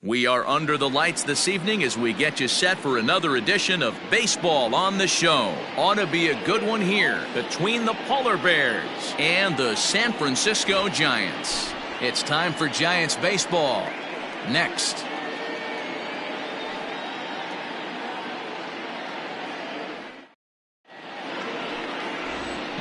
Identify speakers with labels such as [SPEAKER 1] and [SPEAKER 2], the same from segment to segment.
[SPEAKER 1] We are under the lights this evening as we get you set for another edition of Baseball on the Show. Ought to be a good one here between the Polar Bears and the San Francisco Giants. It's time for Giants baseball. Next.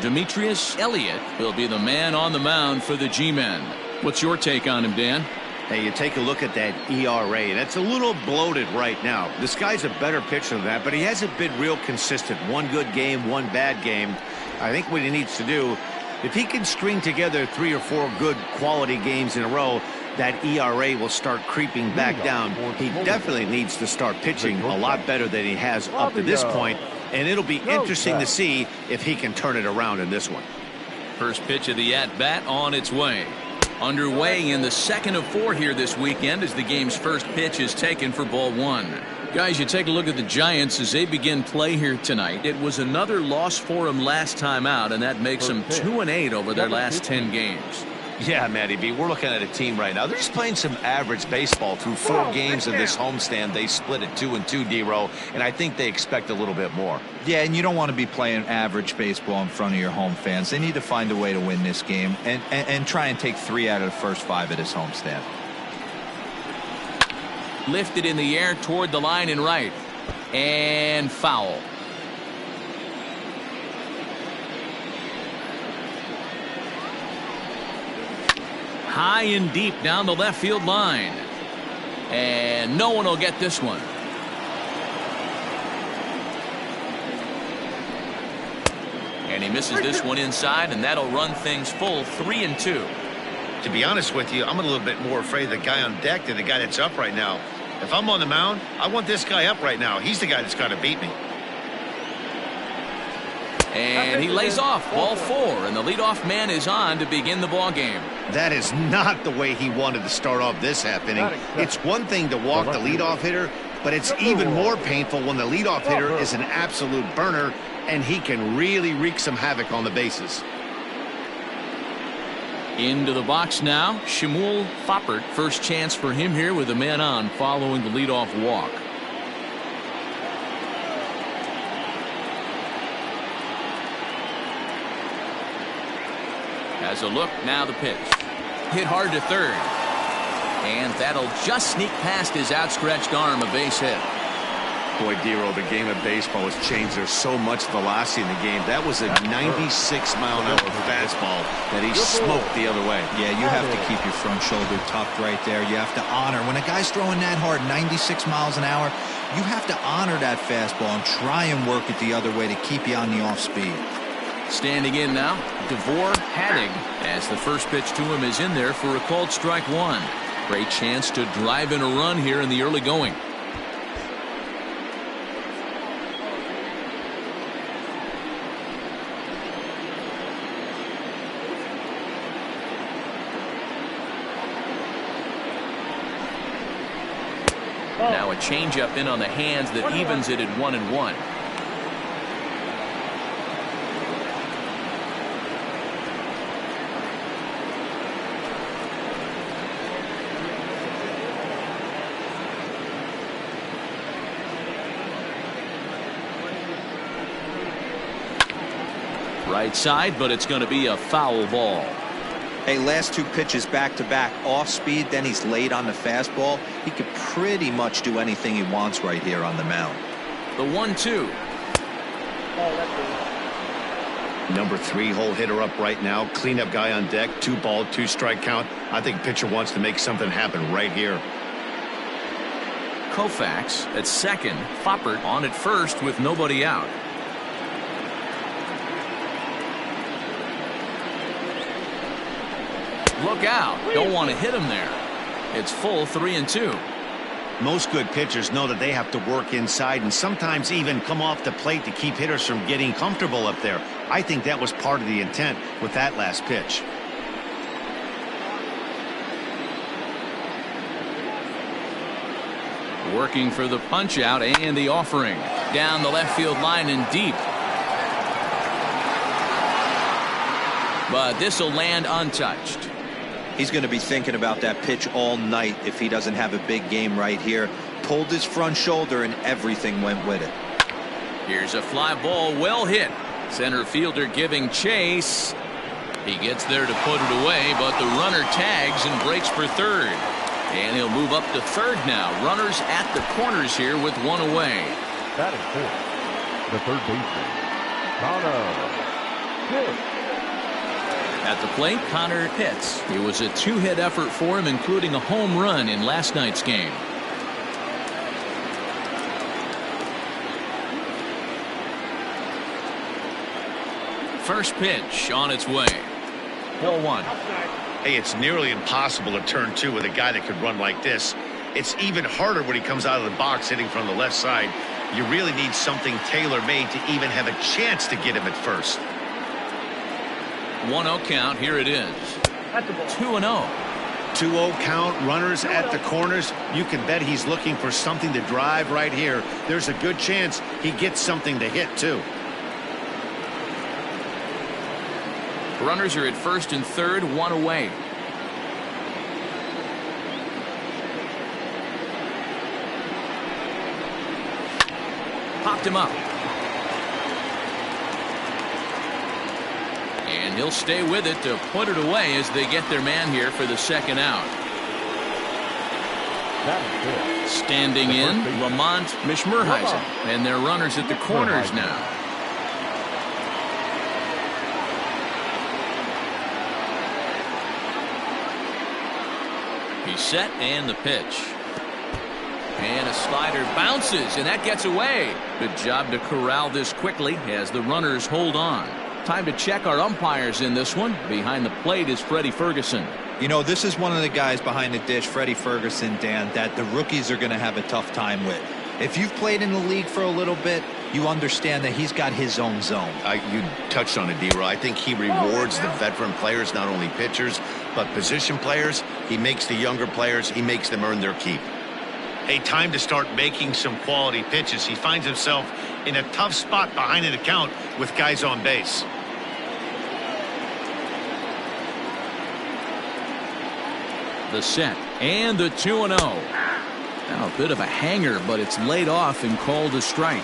[SPEAKER 1] Demetrius Elliott will be the man on the mound for the G-Men. What's your take on him, Dan?
[SPEAKER 2] Hey, you take a look at that ERA, and it's a little bloated right now. This guy's a better pitcher than that, but he hasn't been real consistent. One good game, one bad game. I think what he needs to do, if he can string together 3 or 4 good quality games in a row, that ERA will start creeping back down. He definitely needs to start pitching a lot better than he has up to this point, and it'll be interesting to see if he can turn it around in this one.
[SPEAKER 1] First pitch of the at-bat on its way. Underway in the second of 4 here this weekend as the game's first pitch is taken for ball 1. Guys, you take a look at the Giants as they begin play here tonight. It was another loss for them last time out, and that makes them 2-8 over their last 10 games.
[SPEAKER 3] Yeah, Matty B, we're looking at a team right now. They're just playing some average baseball through 4 games of this homestand. They split it 2-2, D-Row, and I think they expect a little bit more.
[SPEAKER 4] Yeah, and you don't want to be playing average baseball in front of your home fans. They need to find a way to win this game and try and take 3 out of the first 5 of this homestand.
[SPEAKER 1] Lifted in the air toward the line and right. And foul. High and deep down the left field line. And no one will get this one. And he misses this one inside, and that'll run things full 3-2.
[SPEAKER 5] To be honest with you, I'm a little bit more afraid of the guy on deck than the guy that's up right now. If I'm on the mound, I want this guy up right now. He's the guy that's got to beat me.
[SPEAKER 1] And he lays off ball 4, and the leadoff man is on to begin the ball game.
[SPEAKER 2] That is not the way he wanted to start off this half inning. It's one thing to walk the leadoff hitter, but it's even more painful when the leadoff hitter is an absolute burner, and he can really wreak some havoc on the bases.
[SPEAKER 1] Into the box now, Shmuel Foppert. First chance for him here with a man on following the leadoff walk. Has a look, now the pitch. Hit hard to third. And that'll just sneak past his outstretched arm, a base hit.
[SPEAKER 2] Boy, D-Row, the game of baseball has changed. There's so much velocity in the game. That was a 96-mile-an-hour fastball that he smoked the other way.
[SPEAKER 4] Yeah, you have to keep your front shoulder tucked right there. You have to honor. When a guy's throwing that hard, 96 miles an hour, you have to honor that fastball and try and work it the other way to keep you on the off speed.
[SPEAKER 1] Standing in now, Devore Haddig, as the first pitch to him is in there for a called strike 1. Great chance to drive in a run here in the early going. Now a changeup in on the hands that evens it at 1-1. Right side, but it's going to be a foul ball.
[SPEAKER 4] Hey, last 2 pitches back-to-back off speed, then he's late on the fastball. He could pretty much do anything he wants right here on the mound.
[SPEAKER 1] The 1-2.
[SPEAKER 2] Number 3 hole hitter up right now. Cleanup guy on deck. 2-ball, 2-strike count. I think pitcher wants to make something happen right here.
[SPEAKER 1] Koufax at second. Foppert on at first with nobody out. Look out. Don't want to hit him there. It's full 3-2.
[SPEAKER 2] Most good pitchers know that they have to work inside and sometimes even come off the plate to keep hitters from getting comfortable up there. I think that was part of the intent with that last pitch.
[SPEAKER 1] Working for the punch out and the offering. Down the left field line and deep. But this will land untouched.
[SPEAKER 4] He's going to be thinking about that pitch all night if he doesn't have a big game right here. Pulled his front shoulder and everything went with it.
[SPEAKER 1] Here's a fly ball, well hit. Center fielder giving chase. He gets there to put it away, but the runner tags and breaks for third. And he'll move up to third now. Runners at the corners here with one away.
[SPEAKER 6] Batting fourth, the third baseman, Connor Pitts.
[SPEAKER 1] At the plate, Connor Pitts. It was a two-hit effort for him, including a home run in last night's game. First pitch on its way. Ball one.
[SPEAKER 5] Hey, it's nearly impossible to turn two with a guy that could run like this. It's even harder when he comes out of the box hitting from the left side. You really need something tailor-made to even have a chance to get him at first.
[SPEAKER 1] 1-0 count. Here it is. 2-0.
[SPEAKER 2] 2-0 count, runners at the corners. You can bet he's looking for something to drive right here. There's a good chance he gets something to hit, too.
[SPEAKER 1] Runners are at first and third, one away. Popped him up. And he'll stay with it to put it away as they get their man here for the second out. Standing in, Lamont Mishmerheisen. And their runners at the corners now. He's set and the pitch. And a slider bounces, and that gets away. Good job to corral this quickly as the runners hold on. Time to check our umpires in this one. Behind the plate is Freddie Ferguson.
[SPEAKER 4] You know, this is one of the guys behind the dish, Freddie Ferguson, Dan, that the rookies are going to have a tough time with. If you've played in the league for a little bit, you understand that he's got his own zone.
[SPEAKER 3] You touched on it, D-Roy. I think he rewards the veteran players, not only pitchers, but position players. He makes the younger players, he makes them earn their keep.
[SPEAKER 5] Hey, time to start making some quality pitches. He finds himself in a tough spot behind an account with guys on base.
[SPEAKER 1] The set and the 2-0. Now a bit of a hanger, but it's laid off and called a strike.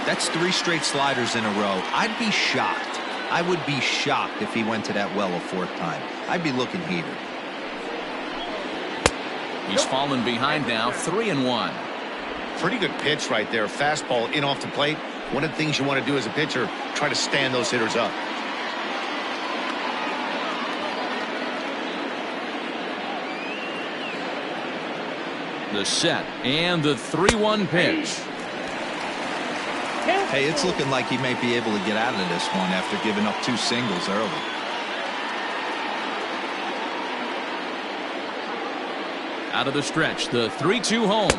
[SPEAKER 4] That's 3 straight sliders in a row. I'd be shocked. I would be shocked if he went to that well a 4th time. I'd be looking heated.
[SPEAKER 1] He's fallen behind now, 3-1.
[SPEAKER 5] Pretty good pitch right there. Fastball in off the plate. One of the things you want to do as a pitcher, try to stand those hitters up.
[SPEAKER 1] The set and the 3-1 pitch.
[SPEAKER 4] Hey, it's looking like he may be able to get out of this one after giving up 2 singles early.
[SPEAKER 1] Out of the stretch, the 3-2 home.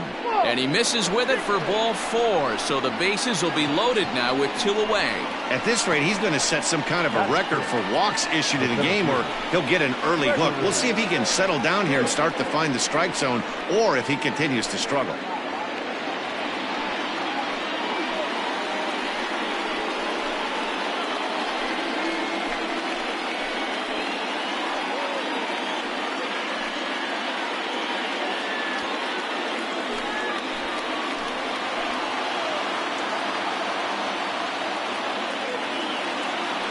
[SPEAKER 1] And he misses with it for ball 4. So the bases will be loaded now with 2 away.
[SPEAKER 2] At this rate, he's going to set some kind of a record for walks issued in the game, or he'll get an early hook. We'll see if he can settle down here and start to find the strike zone, or if he continues to struggle.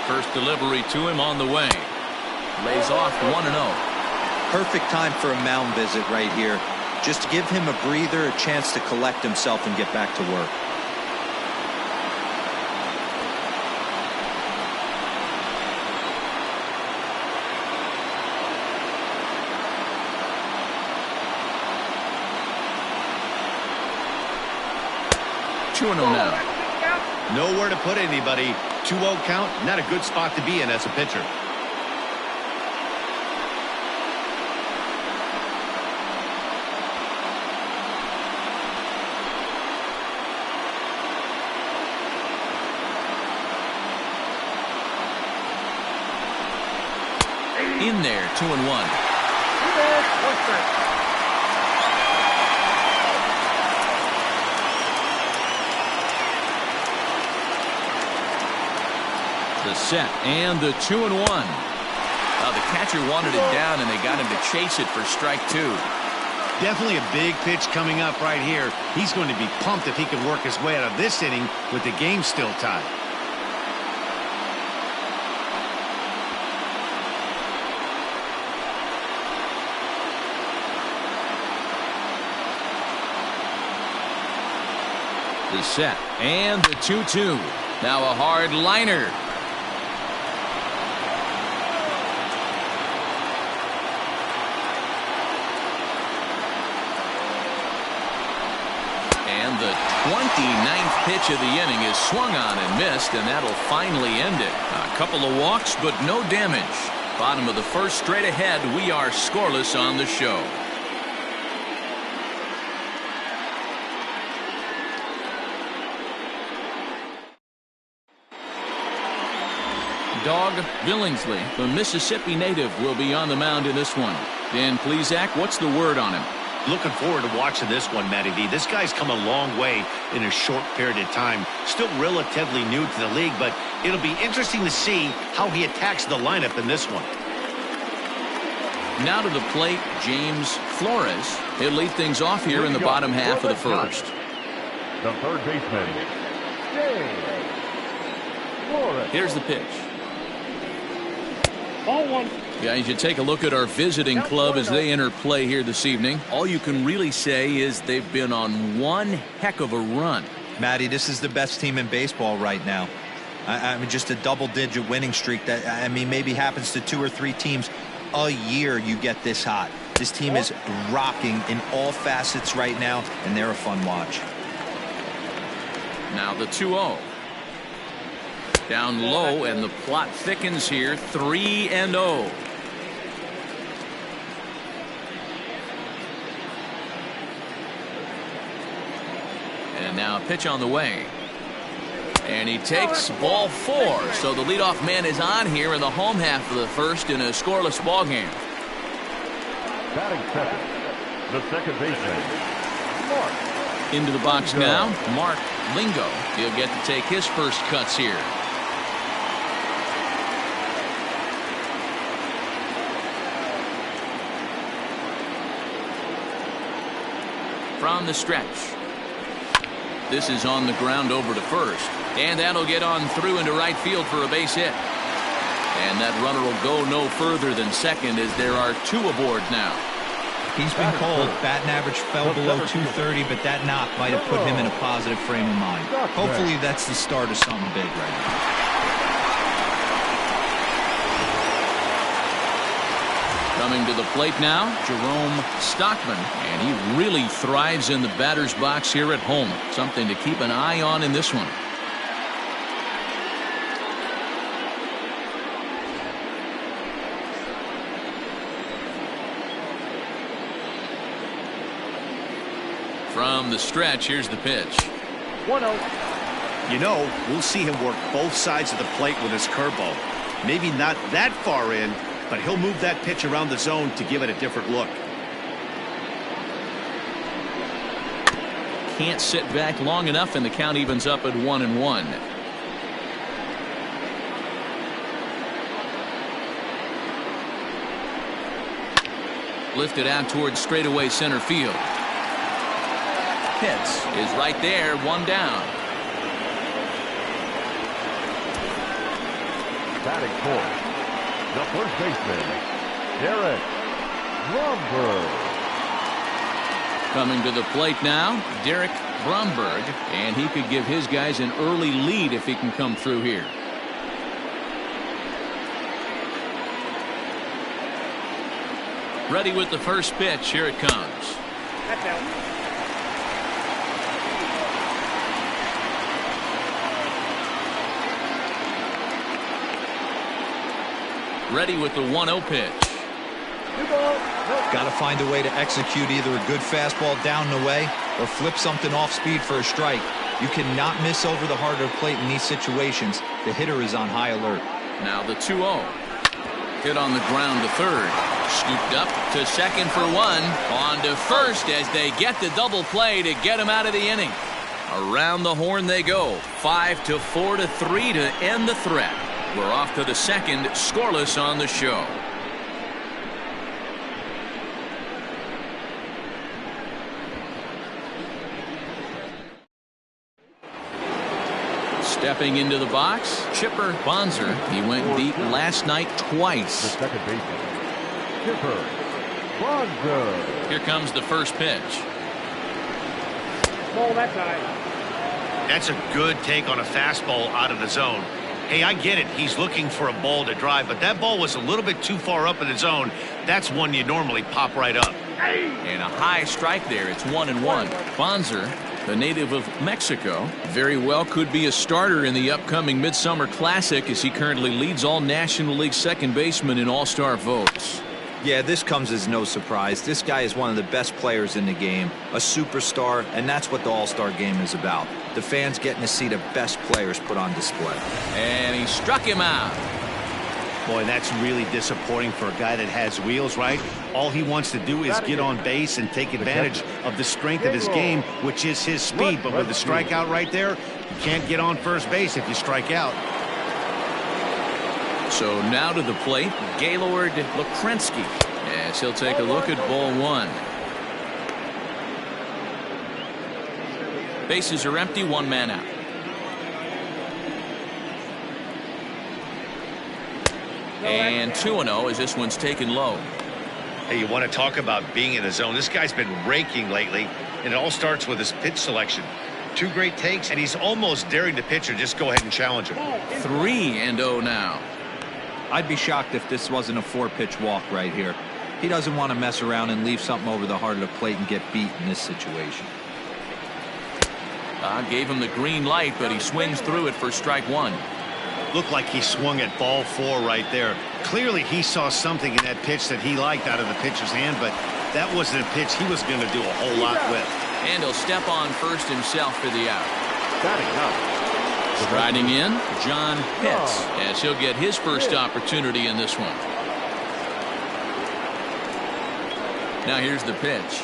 [SPEAKER 1] First delivery to him on the way. Lays off 1-0.
[SPEAKER 4] Perfect time for a mound visit right here. Just to give him a breather, a chance to collect himself and get back to work.
[SPEAKER 1] Now.
[SPEAKER 2] Nowhere to put anybody. 2-0 count, not a good spot to be in as a pitcher.
[SPEAKER 1] In there, 2-1. The set and the 2-1. Well, the catcher wanted it down, and they got him to chase it for strike 2.
[SPEAKER 2] Definitely a big pitch coming up right here. He's going to be pumped if he can work his way out of this inning with the game still tied.
[SPEAKER 1] The set and the 2-2. Now a hard liner. And the 29th pitch of the inning is swung on and missed, and that'll finally end it. A couple of walks, but no damage. Bottom of the first, straight ahead. We are scoreless on the show. Dog Billingsley, the Mississippi native, will be on the mound in this one. Dan Plesac, what's the word on him?
[SPEAKER 2] Looking forward to watching this one, Matty D. This guy's come a long way in a short period of time. Still relatively new to the league, but it'll be interesting to see how he attacks the lineup in this one.
[SPEAKER 1] Now to the plate, James Flores. He'll lead things off here in the bottom half of the first.
[SPEAKER 6] The third baseman, James Flores.
[SPEAKER 1] Here's the pitch.
[SPEAKER 7] Ball 1.
[SPEAKER 1] Guys, you take a look at our visiting club as they enter play here this evening. All you can really say is they've been on one heck of a run.
[SPEAKER 4] Matty, this is the best team in baseball right now. I mean, just a double-digit winning streak that, I mean, maybe happens to 2 or 3 teams a year. You get this hot. This team is rocking in all facets right now, and they're a fun watch.
[SPEAKER 1] Now the 2-0. Down low, and the plot thickens here. 3-0. And now a pitch on the way. And he takes ball 4. So the leadoff man is on here in the home half of the first in a scoreless ball game.
[SPEAKER 6] Batting second, the second baseman, Mark.
[SPEAKER 1] Into the box now, Mark Lingo. He'll get to take his first cuts here. From the stretch. This is on the ground over to first. And that'll get on through into right field for a base hit. And that runner will go no further than second as there are 2 aboard now.
[SPEAKER 4] He's been cold. Batting average fell below 230, but that knock might have put him in a positive frame of mind. Hopefully that's the start of something big right now.
[SPEAKER 1] Coming to the plate now, Jerome Stockman, and he really thrives in the batter's box here at home. Something to keep an eye on in this one. From the stretch, here's the pitch.
[SPEAKER 7] 1-0.
[SPEAKER 2] You know, we'll see him work both sides of the plate with his curveball. Maybe not that far in, but he'll move that pitch around the zone to give it a different look.
[SPEAKER 1] Can't sit back long enough, and the count evens up at 1-1. Lifted out towards straightaway center field. Hits is right there, 1 down.
[SPEAKER 6] Batting fourth, the first baseman, Derek Bromberg.
[SPEAKER 1] Coming to the plate now, Derek Bromberg, and he could give his guys an early lead if he can come through here. Ready with the first pitch. Here it comes.
[SPEAKER 7] That's out.
[SPEAKER 1] Ready with the 1-0 pitch.
[SPEAKER 4] Got to find a way to execute either a good fastball down the way or flip something off speed for a strike. You cannot miss over the heart of the plate in these situations. The hitter is on high alert.
[SPEAKER 1] Now the 2-0. Hit on the ground to third. Scooped up to second for 1. On to first as they get the double play to get him out of the inning. Around the horn they go. 5-4-3 to end the threat. We're off to the second, scoreless on the show. Stepping into the box, Chipper Bonzer. He went deep last night
[SPEAKER 6] The
[SPEAKER 1] twice.
[SPEAKER 6] second baseman, Chipper Bonzer.
[SPEAKER 1] Here comes the first pitch.
[SPEAKER 7] Ball that time.
[SPEAKER 5] That's a good take on a fastball out of the zone. Hey, I get it. He's looking for a ball to drive, but that ball was a little bit too far up in the zone. That's one you normally pop right up.
[SPEAKER 1] And a high strike there. It's 1-1. Bonzer, the native of Mexico, very well could be a starter in the upcoming Midsummer Classic as he currently leads all National League second basemen in all-star votes.
[SPEAKER 4] Yeah, this comes as no surprise. This guy is one of the best players in the game, a superstar, and that's what the All-Star game is about. The fans getting to see the best players put on display.
[SPEAKER 1] And he struck him out.
[SPEAKER 2] Boy, that's really disappointing for a guy that has wheels, right? All he wants to do is get on base and take advantage of the strength of his game, which is his speed. But with the strikeout right there, you can't get on first base if you strike out.
[SPEAKER 1] So now to the plate, Gaylord Lukrensky, as he'll take a look at ball one. Bases are empty, one man out. And 2-0 as this one's taken low.
[SPEAKER 5] Hey, you want to talk about being in the zone. This guy's been raking lately, and it all starts with his pitch selection. Two great takes, and he's almost daring the pitcher just go ahead and challenge him.
[SPEAKER 1] 3-0 now.
[SPEAKER 4] I'd be shocked if this wasn't a 4-pitch walk right here. He doesn't want to mess around and leave something over the heart of the plate and get beat in this situation.
[SPEAKER 1] Gave him the green light, but he swings through it for strike one.
[SPEAKER 2] Looked like he swung at ball 4 right there. Clearly he saw something in that pitch that he liked out of the pitcher's hand, but that wasn't a pitch he was going to do a whole lot with.
[SPEAKER 1] And he'll step on first himself for the out.
[SPEAKER 6] Batting up.
[SPEAKER 1] Striding in, John Pitts, as he'll get his first opportunity in this one. Now here's the pitch.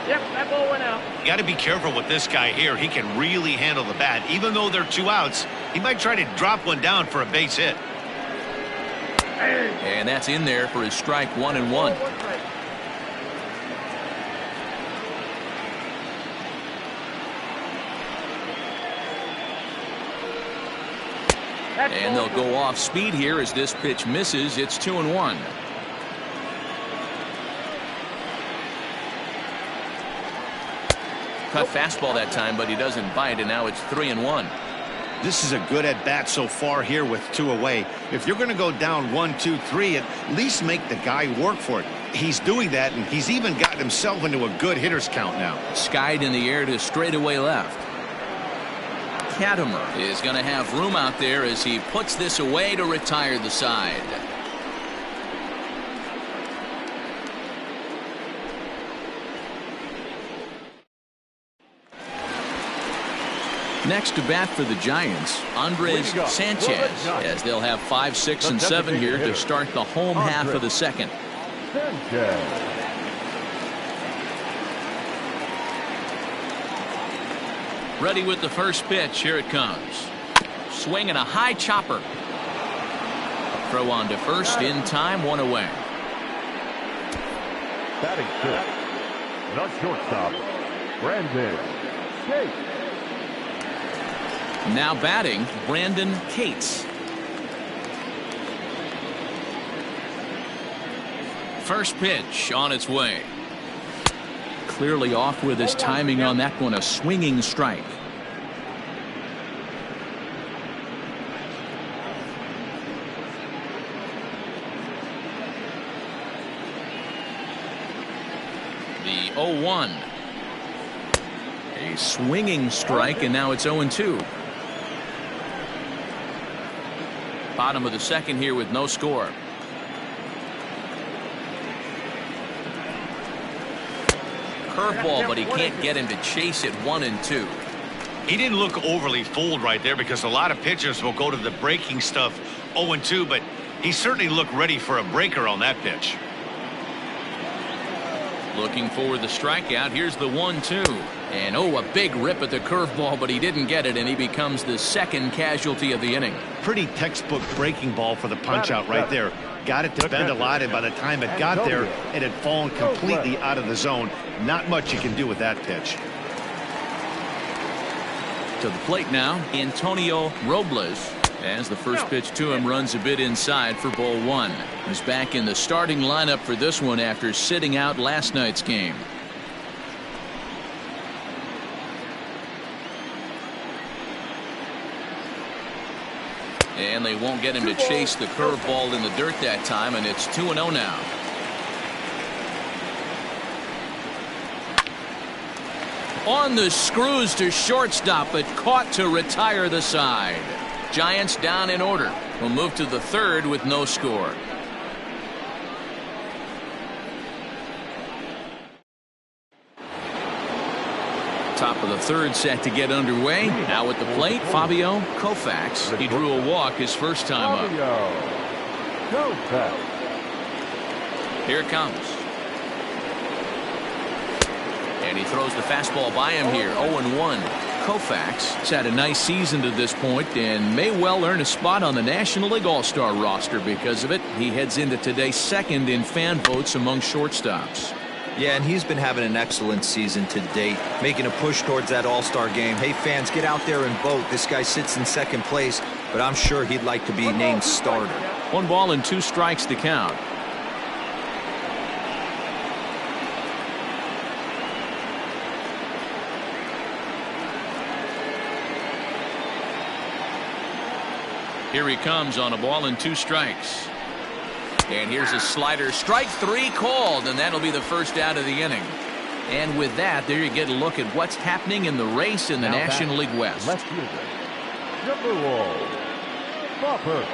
[SPEAKER 7] Yep, that ball went out.
[SPEAKER 5] You got to be careful with this guy here. He can really handle the bat. Even though they're 2 outs, he might try to drop one down for a base hit.
[SPEAKER 1] And that's in there for his strike 1-1. And they'll go off speed here as this pitch misses. It's 2-1. Cut fastball that time, but he doesn't bite, and now it's 3-1.
[SPEAKER 2] This is a good at bat so far here with 2 away. If you're going to go down 1, 2, 3, at least make the guy work for it. He's doing that, and he's even gotten himself into a good hitter's count now.
[SPEAKER 1] Skied in the air to straightaway left. Katimer is going to have room out there as he puts this away to retire the side. Next to bat for the Giants, Andres Sanchez, as they'll have 5, 6, and 7 here to start the home half of the second.
[SPEAKER 6] Sanchez.
[SPEAKER 1] Ready with the first pitch. Here it comes. Swinging a high chopper. Throw on to first in time, 1 away.
[SPEAKER 6] Batting 6. The shortstop, Brandon Cates.
[SPEAKER 1] Now batting, Brandon Cates. First pitch on its way. Clearly off with his timing on that one, a swinging strike. The 0-1. A swinging strike, and now it's 0-2. Bottom of the second here with no score. Curveball, but he can't get him to chase it. 1-2.
[SPEAKER 5] He didn't look overly fooled right there because a lot of pitchers will go to the breaking stuff 0-2, but he certainly looked ready for a breaker on that pitch.
[SPEAKER 1] Looking for the strikeout. Here's the 1-2. And a big rip at the curveball, but he didn't get it, and he becomes the second casualty of the inning.
[SPEAKER 2] Pretty textbook breaking ball for the punch out right there. Got it to bend a lot, and by the time it got there, it had fallen completely out of the zone. Not much you can do with that pitch.
[SPEAKER 1] To the plate now, Antonio Robles. As the first pitch to him runs a bit inside for ball one. He's back in the starting lineup for this one after sitting out last night's game. And they won't get him to chase the curveball in the dirt that time, and it's 2-0 now. On the screws to shortstop, but caught to retire the side. Giants down in order. Will move to the third with no score. Top of the third set to get underway. Now at the plate, Fabio Koufax. He drew a walk his first time up. Here it comes. And he throws the fastball by him here. 0-1. Koufax has had a nice season to this point and may well earn a spot on the National League All-Star roster because of it. He heads into today second in fan votes among shortstops.
[SPEAKER 4] Yeah, and he's been having an excellent season to date, making a push towards that All-Star game. Hey, fans, get out there and vote. This guy sits in second place, but I'm sure he'd like to be named starter.
[SPEAKER 1] 1 ball and 2 strikes to count. Here he comes on a ball and 2 strikes. And here's a slider. Strike 3 called, and that'll be the first out of the inning. And with that, there you get a look at what's happening in the race in the National League West.
[SPEAKER 6] Left fielder, number 1, Bopper.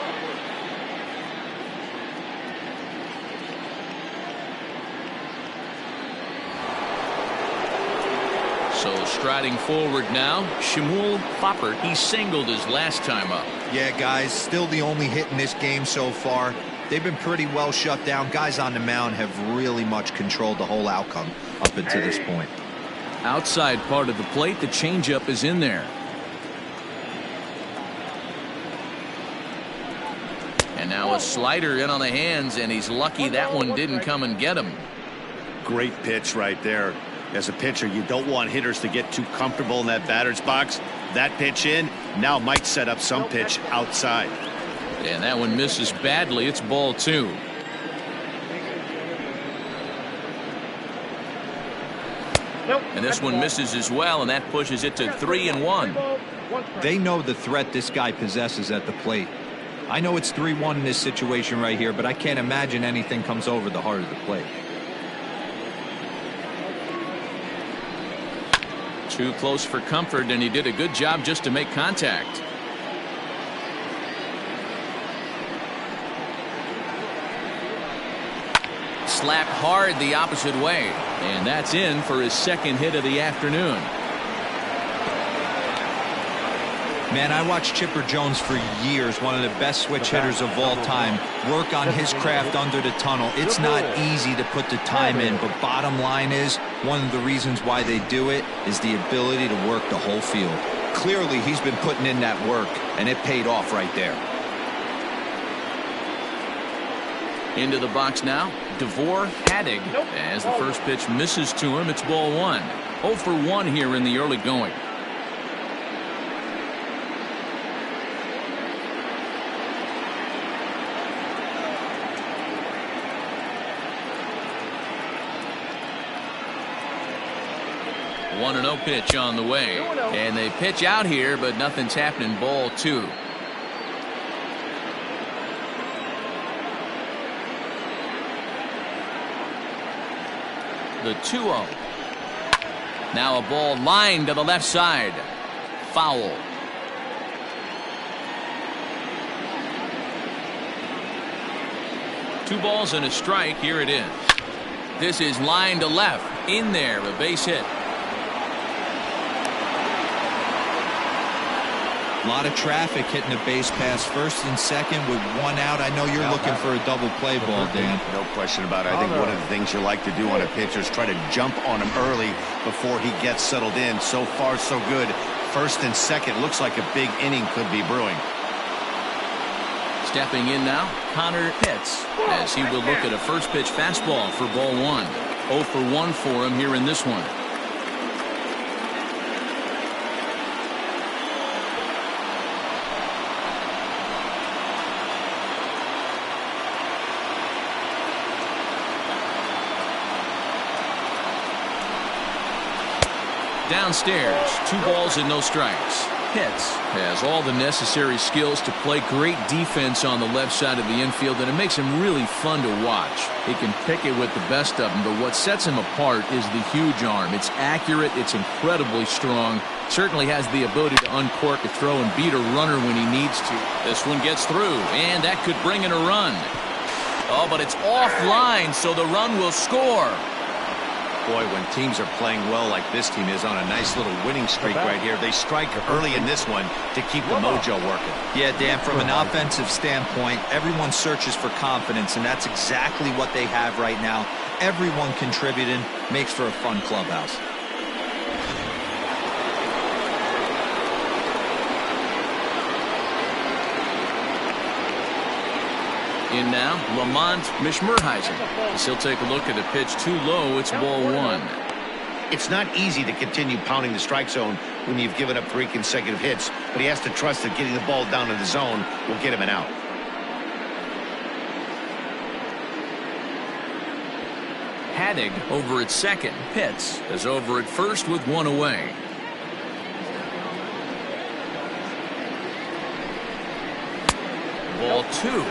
[SPEAKER 1] So striding forward now, Shmuel Foppert. He singled his last time up.
[SPEAKER 4] Yeah, guys, still the only hit in this game so far. They've been pretty well shut down. Guys on the mound have really much controlled the whole outcome up until this point.
[SPEAKER 1] Outside part of the plate, the changeup is in there. And now a slider in on the hands, and he's lucky that one didn't come and get him.
[SPEAKER 2] Great pitch right there. As a pitcher, you don't want hitters to get too comfortable in that batter's box. That pitch in now might set up some pitch outside.
[SPEAKER 1] And that one misses badly. It's ball 2. And this one misses as well, and that pushes it to 3-1.
[SPEAKER 4] They know the threat this guy possesses at the plate. I know it's 3-1 in this situation right here, but I can't imagine anything comes over the heart of the plate.
[SPEAKER 1] Too close for comfort, and he did a good job just to make contact. Slapped hard the opposite way, and that's in for his second hit of the afternoon.
[SPEAKER 4] Man, I watched Chipper Jones for years, one of the best switch hitters of all time, work on his craft under the tunnel. It's not easy to put the time in, but bottom line is, one of the reasons why they do it is the ability to work the whole field. Clearly, he's been putting in that work, and it paid off right there.
[SPEAKER 1] Into the box now, Devore Haddock. As the first pitch misses to him, it's ball 1. 0 for 1 here in the early going. One 1-0 pitch on the way, and they pitch out here, but nothing's happening. Ball 2. The 2-0. Now a ball lined to the left side. Foul. Two balls and a strike. Here it is. This is lined to left. In there, a base hit.
[SPEAKER 4] A lot of traffic hitting the base pass first and second with 1 out. I know you're looking for a double play ball, Dan.
[SPEAKER 2] No question about it. I think one of the things you like to do on a pitcher is try to jump on him early before he gets settled in. So far, so good. First and second, looks like a big inning could be brewing.
[SPEAKER 1] Stepping in now, Connor Pitts, as he will look at a first pitch fastball for ball 1. 0 for 1 for him here in this one. Downstairs, 2 balls and no strikes. Pitts has all the necessary skills to play great defense on the left side of the infield, and it makes him really fun to watch. He can pick it with the best of them, but what sets him apart is the huge arm. It's accurate, it's incredibly strong, certainly has the ability to uncork a throw and beat a runner when he needs to. This one gets through, and that could bring in a run. Oh, but it's offline, so the run will score.
[SPEAKER 3] Boy, when teams are playing well like this team is on a nice little winning streak right here, they strike early in this one to keep the mojo working.
[SPEAKER 4] Yeah, Dan, from an offensive standpoint, everyone searches for confidence, and that's exactly what they have right now. Everyone contributing makes for a fun clubhouse.
[SPEAKER 1] In now, Lamont Mishmerheisen. As he'll take a look at a pitch too low, it's ball 1.
[SPEAKER 2] It's not easy to continue pounding the strike zone when you've given up 3 consecutive hits, but he has to trust that getting the ball down in the zone will get him an out.
[SPEAKER 1] Haddig over at second. Pitts is over at first with 1 away. Ball 2.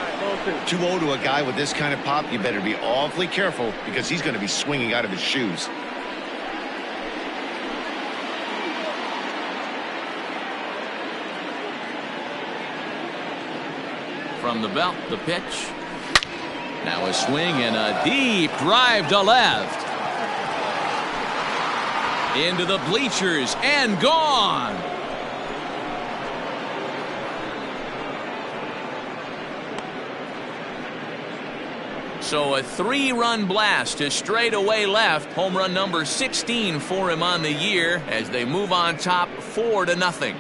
[SPEAKER 2] 2-0 to a guy with this kind of pop, you better be awfully careful because he's going to be swinging out of his shoes.
[SPEAKER 1] From the belt, the pitch. Now a swing and a deep drive to left. Into the bleachers and gone. So a 3-run blast to straightaway left. Home run number 16 for him on the year as they move on top 4-0.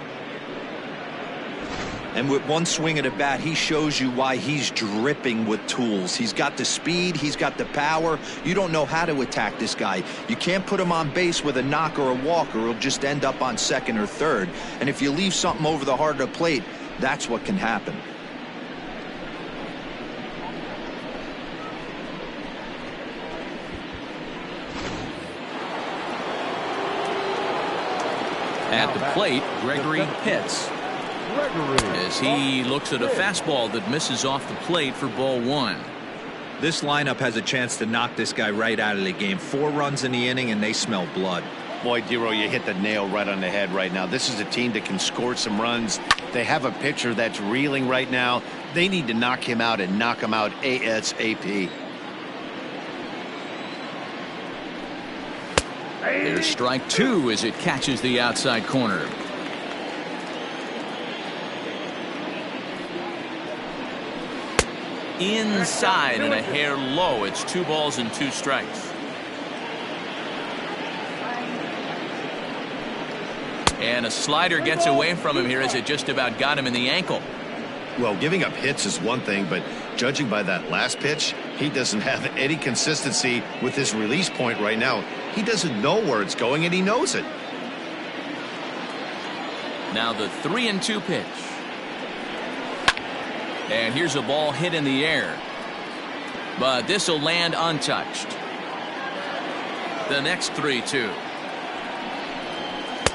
[SPEAKER 4] And with one swing at a bat, he shows you why he's dripping with tools. He's got the speed, he's got the power. You don't know how to attack this guy. You can't put him on base with a knock or a walk, or he'll just end up on second or third. And if you leave something over the heart of the plate, that's what can happen.
[SPEAKER 1] At the plate, Gregory Pitts. As he looks at a fastball that misses off the plate for ball 1.
[SPEAKER 4] This lineup has a chance to knock this guy right out of the game. 4 runs in the inning, and they smell blood.
[SPEAKER 2] Boy, Dero, you hit the nail right on the head right now. This is a team that can score some runs. They have a pitcher that's reeling right now. They need to knock him out and knock him out ASAP.
[SPEAKER 1] There's strike 2 as it catches the outside corner. Inside and a hair low. It's 2 balls and 2 strikes. And a slider gets away from him here as it just about got him in the ankle.
[SPEAKER 2] Well, giving up hits is one thing, but judging by that last pitch, he doesn't have any consistency with his release point right now. He doesn't know where it's going, and he knows it.
[SPEAKER 1] Now the 3-2 pitch. And here's a ball hit in the air. But this will land untouched. The next 3-2.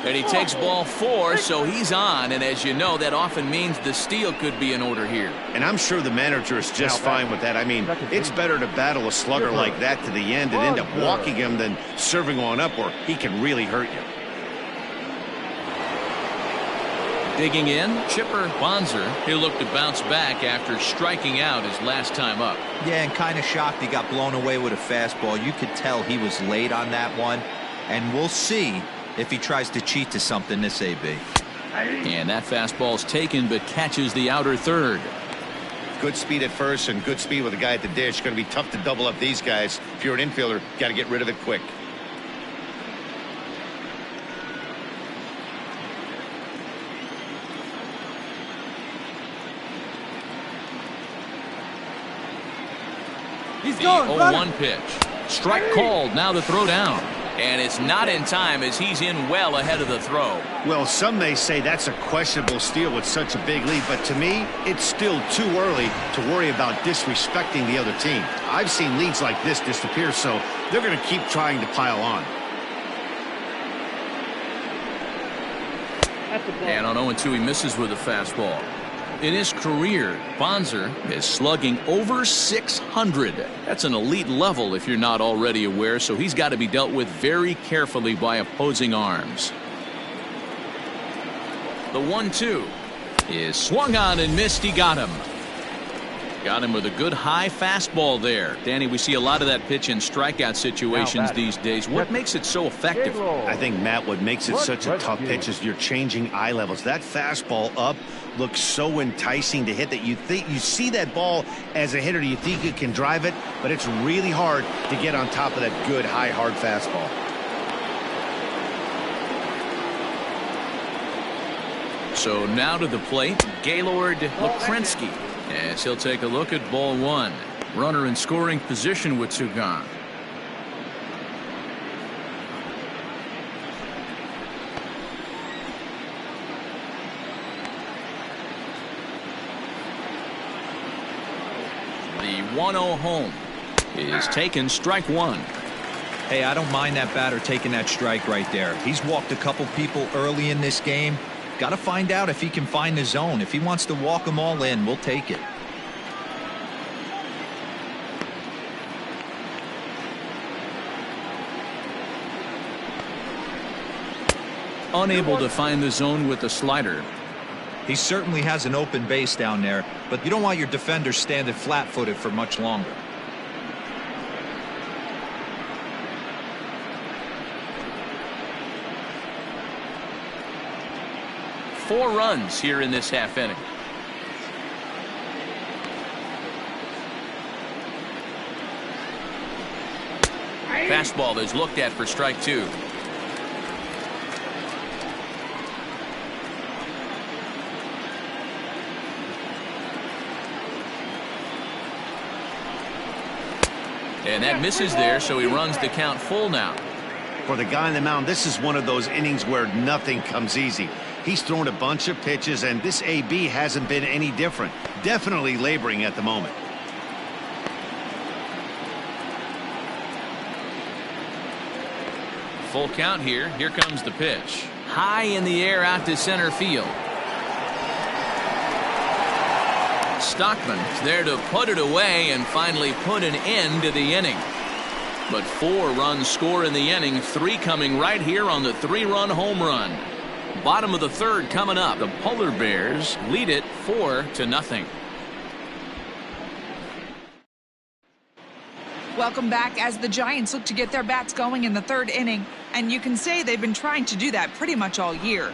[SPEAKER 1] And he takes ball 4, so he's on. And as you know, that often means the steal could be in order here.
[SPEAKER 2] And I'm sure the manager is just fine with that. I mean, it's better to battle a slugger like that to the end and end up walking him than serving one up where he can really hurt you.
[SPEAKER 1] Digging in, Chipper Bonzer. He'll look to bounce back after striking out his last time up.
[SPEAKER 4] Yeah, and kind of shocked he got blown away with a fastball. You could tell he was late on that one. And we'll see if he tries to cheat to something this AB.
[SPEAKER 1] And that fastball's taken but catches the outer third.
[SPEAKER 2] Good speed at first and good speed with the guy at the dish. Going to be tough to double up these guys. If you're an infielder, got to get rid of it quick.
[SPEAKER 1] The 0-1 pitch. Strike called. Now the throw down. And it's not in time as he's in well ahead of the throw.
[SPEAKER 2] Well, some may say that's a questionable steal with such a big lead, but to me, it's still too early to worry about disrespecting the other team. I've seen leads like this disappear, so they're going to keep trying to pile on.
[SPEAKER 7] That's a ball.
[SPEAKER 1] And on 0-2, he misses with a fastball. In his career, Bonzer is slugging over 600. That's an elite level if you're not already aware, so he's got to be dealt with very carefully by opposing arms. The 1-2 is swung on and missed. He got him. Got him with a good high fastball there. Danny, we see a lot of that pitch in strikeout situations these days. What makes it so effective?
[SPEAKER 2] I think, Matt, what makes it such a tough pitch is you're changing eye levels. That fastball up looks so enticing to hit that you see that ball as a hitter, you think you can drive it, but it's really hard to get on top of that good high hard fastball.
[SPEAKER 1] So now to the plate, Gaylord Lekrinsky, as he'll take a look at ball one. Runner in scoring position with two gone. The 1-0 home is taken, strike one.
[SPEAKER 4] Hey, I don't mind that batter taking that strike right there. He's walked a couple people early in this game. Got to find out if he can find the zone. If he wants to walk them all in, we'll take it.
[SPEAKER 1] Unable to find the zone with the slider.
[SPEAKER 4] He certainly has an open base down there, but you don't want your defenders standing flat-footed for much longer.
[SPEAKER 1] Four runs here in this half inning. Fastball is looked at for strike two. And that misses there, so he runs the count full now.
[SPEAKER 2] For the guy on the mound, this is one of those innings where nothing comes easy. He's thrown a bunch of pitches, and this AB hasn't been any different. Definitely laboring at the moment.
[SPEAKER 1] Full count here. Here comes the pitch. High in the air out to center field. Stockman's there to put it away and finally put an end to the inning. But 4 runs score in the inning, 3 coming right here on the 3-run home run. Bottom of the third coming up. The Polar Bears lead it 4-0.
[SPEAKER 8] Welcome back as the Giants look to get their bats going in the third inning, and you can say they've been trying to do that pretty much all year.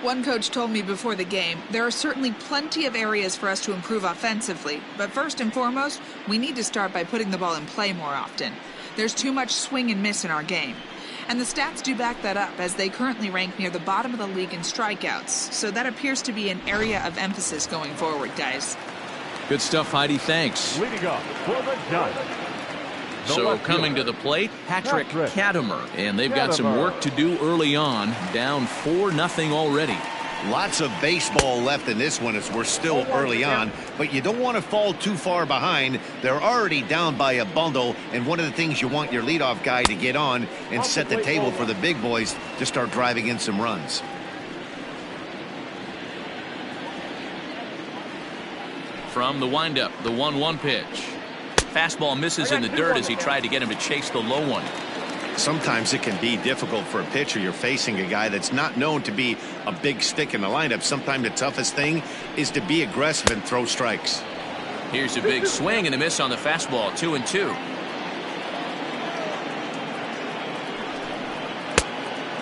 [SPEAKER 8] One coach told me before the game, there are certainly plenty of areas for us to improve offensively, but first and foremost, we need to start by putting the ball in play more often. There's too much swing and miss in our game. And the stats do back that up, as they currently rank near the bottom of the league in strikeouts. So that appears to be an area of emphasis going forward, guys.
[SPEAKER 1] Good stuff, Heidi. Thanks.
[SPEAKER 6] Leading up for the Giants.
[SPEAKER 1] So coming to the plate, Patrick Katimer. And they've got some work to do early on. Down 4-0 already.
[SPEAKER 2] Lots of baseball left in this one as we're still early on, but you don't want to fall too far behind. They're already down by a bundle, and one of the things you want your leadoff guy to get on and set the table for the big boys to start driving in some runs.
[SPEAKER 1] From the windup, the 1-1 pitch. Fastball misses in the dirt as he tried to get him to chase the low one.
[SPEAKER 2] Sometimes it can be difficult for a pitcher. You're facing a guy that's not known to be a big stick in the lineup. Sometimes the toughest thing is to be aggressive and throw strikes.
[SPEAKER 1] Here's a big swing and a miss on the fastball. 2-2.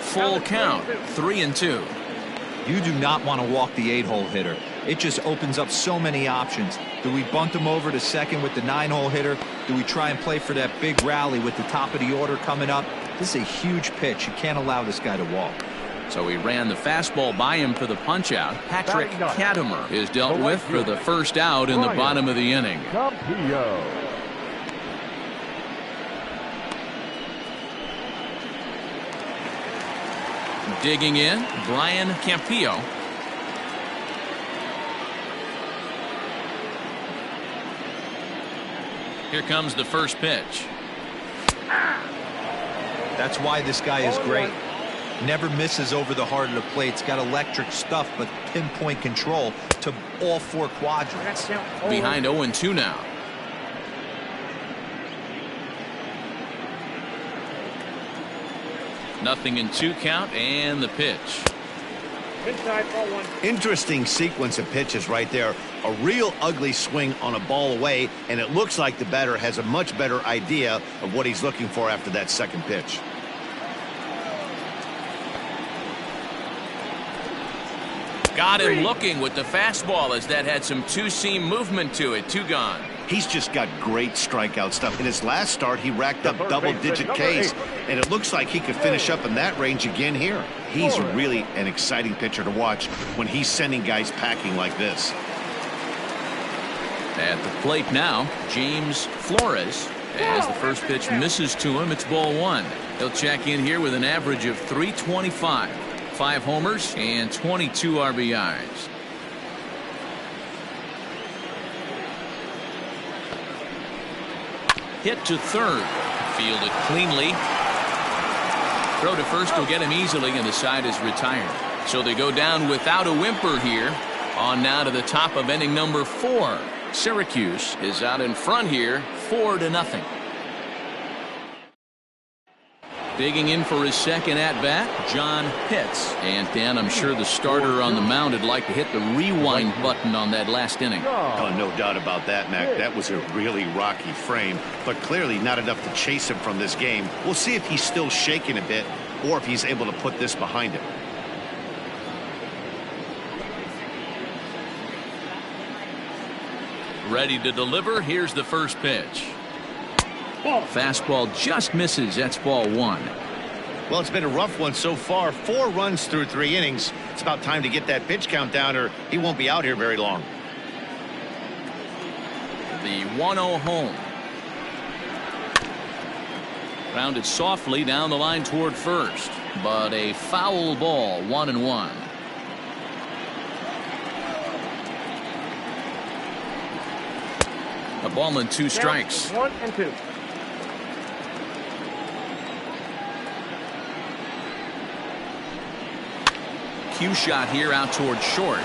[SPEAKER 1] Full count. 3-2.
[SPEAKER 4] You do not want to walk the 8-hole hitter. It just opens up so many options. Do we bunt him over to second with the 9-hole hitter? Do we try and play for that big rally with the top of the order coming up? This is a huge pitch. You can't allow this guy to walk.
[SPEAKER 1] So he ran the fastball by him for the punch out. Patrick Katimer is dealt with for the first out in the bottom of the inning. Digging in, Brian Campillo. Here comes the first pitch.
[SPEAKER 4] That's why this guy is great. Never misses over the heart of the plate. It's got electric stuff, but pinpoint control to all 4 quadrants.
[SPEAKER 1] Behind 0-2 now. Nothing in 2 count, and the pitch.
[SPEAKER 7] Inside, ball 1.
[SPEAKER 2] Interesting sequence of pitches right there. A real ugly swing on a ball away, and it looks like the batter has a much better idea of what he's looking for after that second pitch.
[SPEAKER 1] Got him looking with the fastball as that had some two-seam movement to it. 2 gone.
[SPEAKER 2] He's just got great strikeout stuff. In his last start, he racked up double-digit Ks, and it looks like he could finish up in that range again here. He's really an exciting pitcher to watch when he's sending guys packing like this.
[SPEAKER 1] At the plate now, James Flores. As the first pitch misses to him, it's ball 1. He'll check in here with an average of .325. 5 homers and 22 RBIs. Hit to third. Fielded cleanly. Throw to first will get him easily, and the side is retired. So they go down without a whimper here. On now to the top of inning number 4. Syracuse is out in front here, 4-0. Digging in for his second at-bat, John Pitts. And, Dan, I'm sure the starter on the mound would like to hit the rewind button on that last inning.
[SPEAKER 2] Oh, no doubt about that, Mac. That was a really rocky frame, but clearly not enough to chase him from this game. We'll see if he's still shaking a bit or if he's able to put this behind him.
[SPEAKER 1] Ready to deliver. Here's the first pitch. Fastball just misses. That's ball 1.
[SPEAKER 2] Well, it's been a rough one so far. 4 runs through 3 innings. It's about time to get that pitch count down, or he won't be out here very long.
[SPEAKER 1] The 1-0 home. Rounded softly down the line toward first, but a foul ball. 1-1. A ball and 2 strikes.
[SPEAKER 7] 1-2.
[SPEAKER 1] Cue shot here out toward short.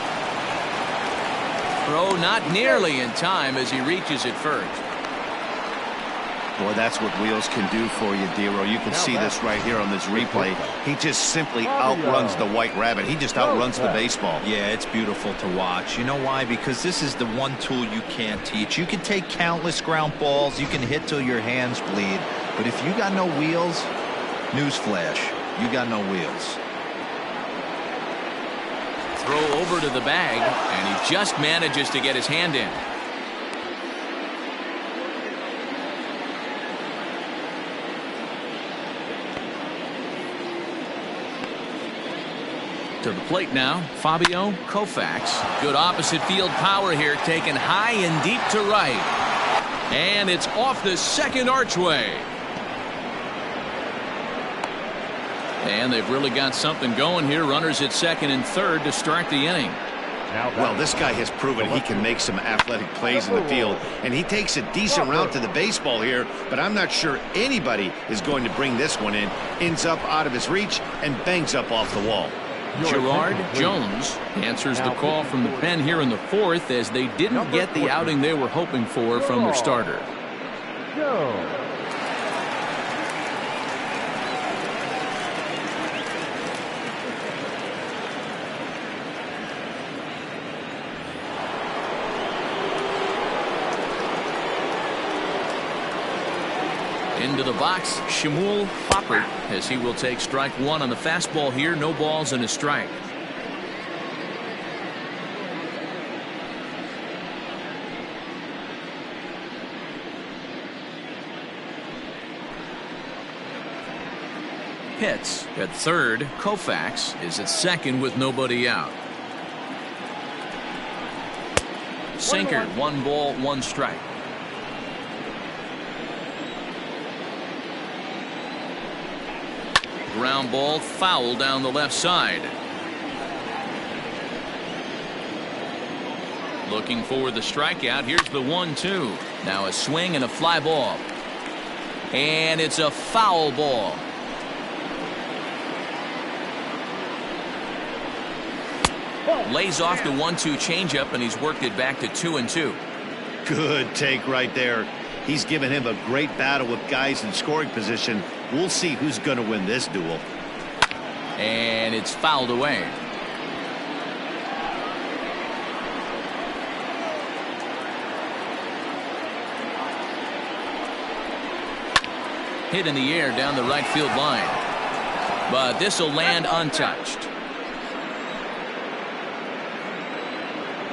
[SPEAKER 1] Throw not nearly in time as he reaches it first.
[SPEAKER 2] Boy, that's what wheels can do for you, Dero. You can see this right here on this replay. He just simply outruns the white rabbit. He just outruns the baseball.
[SPEAKER 4] Yeah, it's beautiful to watch. You know why? Because this is the one tool you can't teach. You can take countless ground balls. You can hit till your hands bleed. But if you got no wheels, newsflash, you got no wheels.
[SPEAKER 1] Throw over to the bag, and he just manages to get his hand in. To the plate now, Fabio Koufax. Good opposite field power here, taken high and deep to right. And it's off the second archway. And they've really got something going here. Runners at second and third to start the inning.
[SPEAKER 2] Well, this guy has proven he can make some athletic plays in the field, and he takes a decent route to the baseball here, but I'm not sure anybody is going to bring this one in. Ends up out of his reach and bangs up off the wall.
[SPEAKER 1] Gerard Jones answers the call from the pen here in the 4th as they didn't get the outing they were hoping for from their starter. Into the box, Shmuel Foppert, as he will take strike 1 on the fastball here. No balls and a strike. Pitts at third. Koufax is at second with nobody out. Sinker, 1 ball, 1 strike. Ground ball foul down the left side. Looking for the strikeout. Here's the 1-2. Now a swing and a fly ball. And it's a foul ball. Lays off the 1-2 changeup, and he's worked it back to 2-2.
[SPEAKER 2] Good take right there. He's given him a great battle with guys in scoring position. We'll see who's going to win this duel.
[SPEAKER 1] And it's fouled away. Hit in the air down the right field line. But this will land untouched.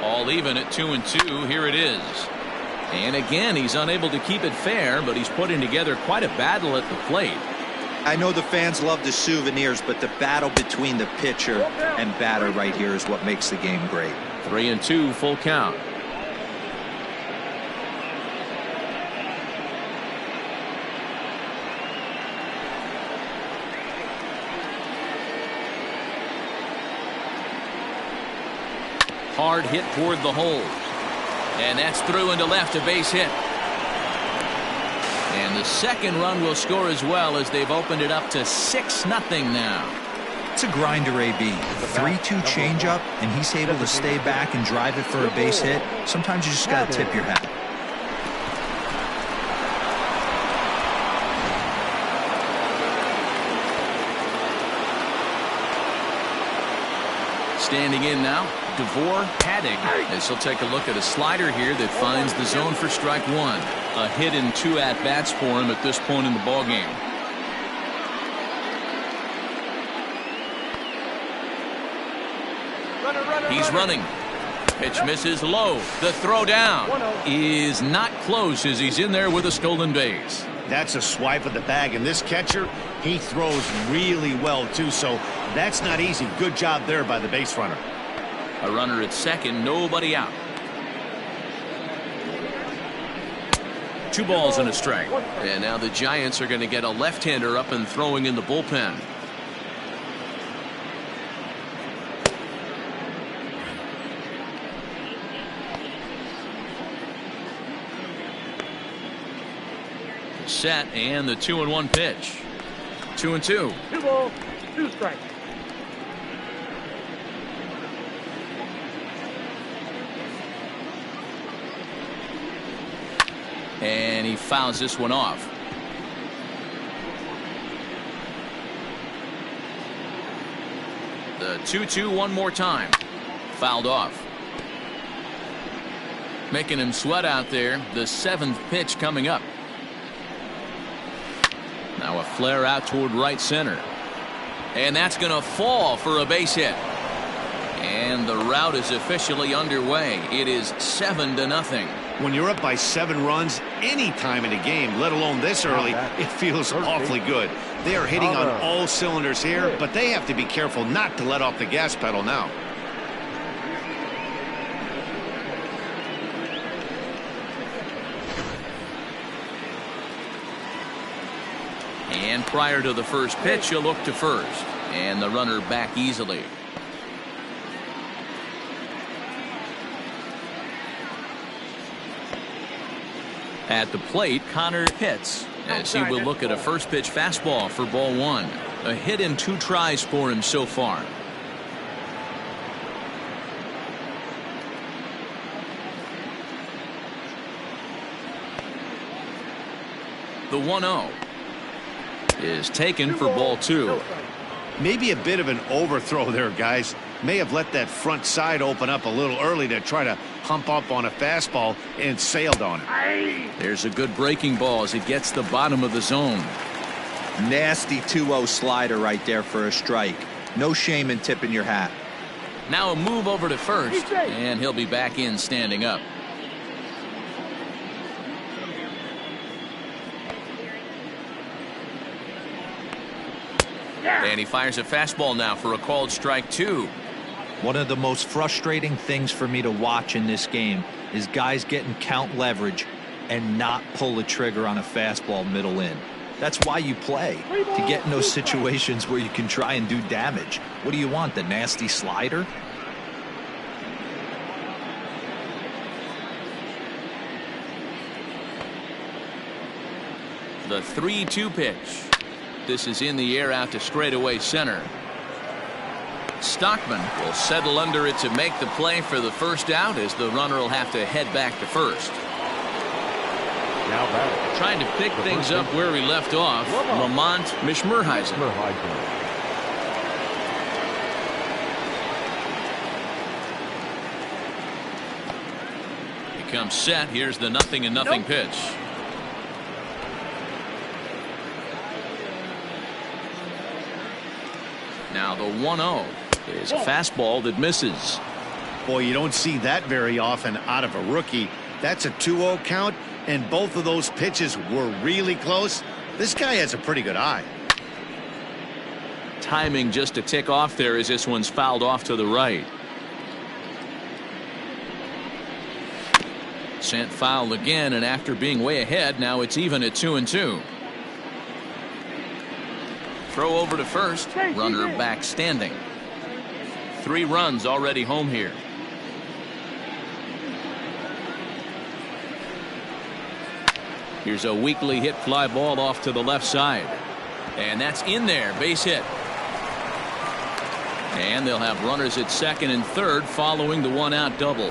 [SPEAKER 1] All even at 2-2. Here it is. And again, he's unable to keep it fair, but he's putting together quite a battle at the plate.
[SPEAKER 4] I know the fans love the souvenirs, but the battle between the pitcher and batter right here is what makes the game great.
[SPEAKER 1] 3-2, full count. Hard hit toward the hole. And that's through into left, a base hit. And the second run will score as well, as they've opened it up to 6-0 now.
[SPEAKER 4] It's a grinder, AB. 3-2 changeup, and he's able to stay back and drive it for a base hit. Sometimes you just got to tip your hat.
[SPEAKER 1] Standing in now, DeVore Hadding, as he'll take a look at a slider here that finds the zone for strike one. A hit and 2 at-bats for him at this point in the ballgame. He's running. Pitch misses low. The throw down is not close, as he's in there with a stolen base.
[SPEAKER 2] That's a swipe of the bag, and this catcher, he throws really well too, so that's not easy. Good job there by the base runner.
[SPEAKER 1] A runner at second, nobody out. 2 balls and a strike. And now the Giants are going to get a left-hander up and throwing in the bullpen. Set, and the 2-1 pitch. 2-2.
[SPEAKER 7] 2 balls, 2 strikes.
[SPEAKER 1] And he fouls this one off. The 2-2 one more time. Fouled off. Making him sweat out there. The 7th pitch coming up. Now a flare out toward right center. And that's going to fall for a base hit. And the rout is officially underway. It is 7-0.
[SPEAKER 2] When you're up by 7 runs any time in a game, let alone this early, it feels awfully good. They are hitting on all cylinders here, but they have to be careful not to let off the gas pedal now.
[SPEAKER 1] And prior to the first pitch, he'll look to first. And the runner back easily. At the plate, Connor Pitts, as he will look at a first pitch fastball for ball 1. A hit and 2 tries for him so far. The 1-0 is taken for ball 2.
[SPEAKER 2] Maybe a bit of an overthrow there, guys. May have let that front side open up a little early to try to hump up on a fastball, and sailed on it.
[SPEAKER 1] There's a good breaking ball as it gets the bottom of the zone.
[SPEAKER 4] Nasty 2-0 slider right there for a strike. No shame in tipping your hat.
[SPEAKER 1] Now a move over to first, and he'll be back in standing up. And he fires a fastball now for a called strike 2.
[SPEAKER 4] One of the most frustrating things for me to watch in this game is guys getting count leverage and not pull the trigger on a fastball middle in. That's why you play, to get in those situations where you can try and do damage. What do you want, the nasty slider?
[SPEAKER 1] The 3-2 pitch. This is in the air out to straightaway center. Stockman will settle under it to make the play for the first out, as the runner will have to head back to first.
[SPEAKER 6] Now batting.
[SPEAKER 1] Trying to pick things up where he left off, Lamont Mishmerheisen. He comes set. Here's the 0-0 pitch. Now the 1-0 is a fastball that misses.
[SPEAKER 2] Boy, you don't see that very often out of a rookie. That's a 2-0 count, and both of those pitches were really close. This guy has a pretty good eye.
[SPEAKER 1] Timing just a tick off there as this one's fouled off to the right. Sent foul again, and after being way ahead, now it's even at 2-2. Throw over to first. Runner back standing. 3 runs already home here. Here's a weakly hit fly ball off to the left side. And that's in there. Base hit. And they'll have runners at second and third following the 1-out double.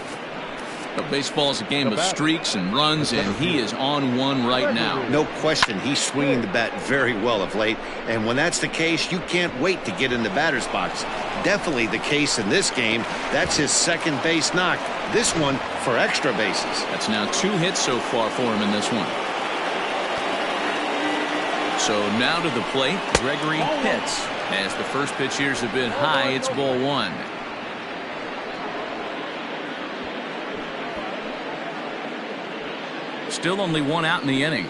[SPEAKER 1] But baseball's a game of streaks and runs, and he is on one right now.
[SPEAKER 2] No question, he's swinging the bat very well of late, and when that's the case, you can't wait to get in the batter's box. Definitely the case in this game. That's his second base knock. This one for extra bases.
[SPEAKER 1] That's now 2 hits so far for him in this one. So now to the plate, Gregory Pitts. As the first pitch here's a bit high, it's ball 1. Still only 1 out in the inning.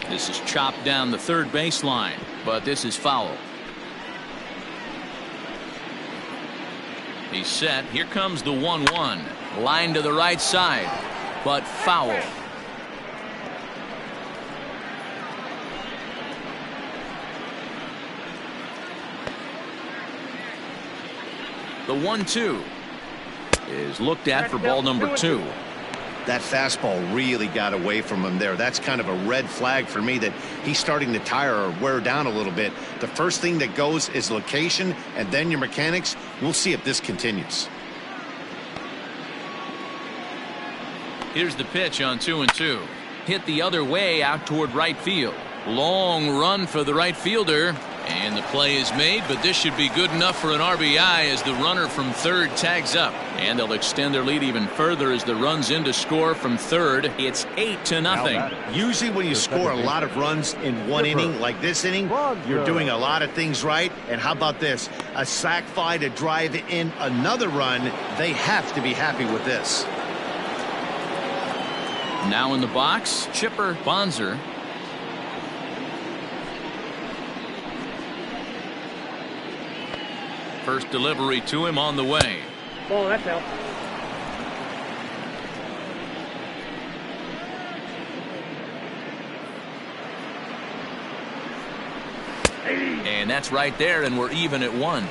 [SPEAKER 1] This is chopped down the third baseline, but this is foul. He's set. Here comes the 1-1. Line to the right side, but foul. The 1-2 is looked at for ball number 2.
[SPEAKER 2] That fastball really got away from him there. That's kind of a red flag for me that he's starting to tire or wear down a little bit. The first thing that goes is location and then your mechanics. We'll see if this continues.
[SPEAKER 1] Here's the pitch on 2-2. Hit the other way out toward right field. Long run for the right fielder. And the play is made, but this should be good enough for an RBI as the runner from third tags up. And they'll extend their lead even further as the runs in to score from third. It's 8-0.
[SPEAKER 2] Usually when you score a lot of runs in one inning like this inning, you're doing a lot of things right. And how about this? A sac fly to drive in another run. They have to be happy with this.
[SPEAKER 1] Now in the box, Chipper Bonzer. First delivery to him on the way.
[SPEAKER 7] Oh, that's out.
[SPEAKER 1] And that's right there, and we're even at 1.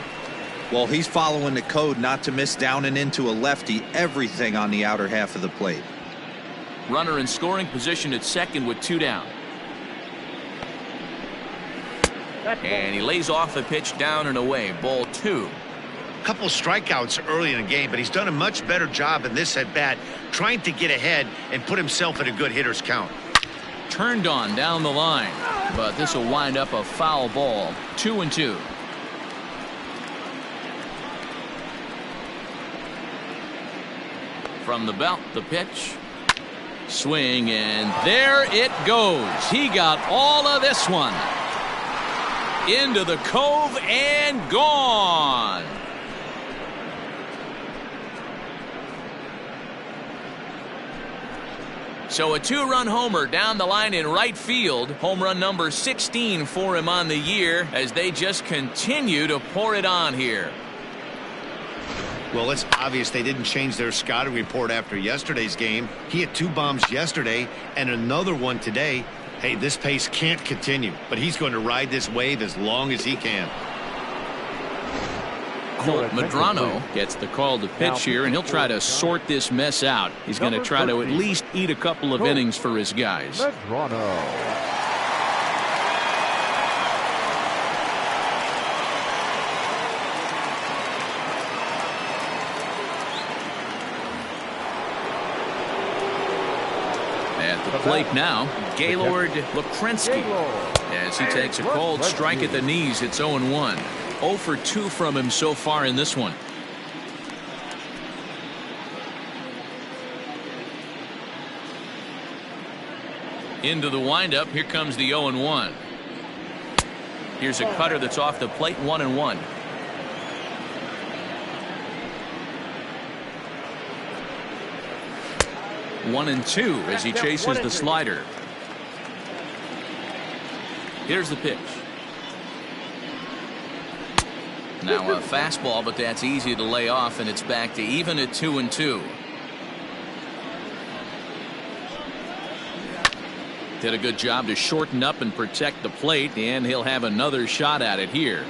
[SPEAKER 4] Well, he's following the code not to miss down and into a lefty. Everything on the outer half of the plate.
[SPEAKER 1] Runner in scoring position at second with 2 down. And he lays off the pitch down and away. Ball 2.
[SPEAKER 2] A couple strikeouts early in the game, but he's done a much better job in this at bat trying to get ahead and put himself in a good hitter's count.
[SPEAKER 1] Turned on down the line, but this will wind up a foul ball. 2-2. From the belt, the pitch. Swing, and there it goes. He got all of this one. Into the cove and gone. So a 2-run homer down the line in right field. Home run number 16 for him on the year as they just continue to pour it on here.
[SPEAKER 2] Well, it's obvious they didn't change their scouting report after yesterday's game. He had 2 bombs yesterday and another one today. Hey, this pace can't continue, but he's going to ride this wave as long as he can.
[SPEAKER 1] Colt Medrano gets the call to pitch here, and he'll try to sort this mess out. He's going to try to at least eat a couple of innings for his guys. the plate now, Gaylord Lukrensky. As he takes a cold strike at the knees, it's 0-1. 0 for 2 from him so far in this one. Into the windup, here comes the 0-1. Here's a cutter that's off the plate, 1-1. One and two as he chases the slider. Here's the pitch. Now a fastball, but that's easy to lay off, and it's back to even at 2-2. Did a good job to shorten up and protect the plate, and he'll have another shot at it here.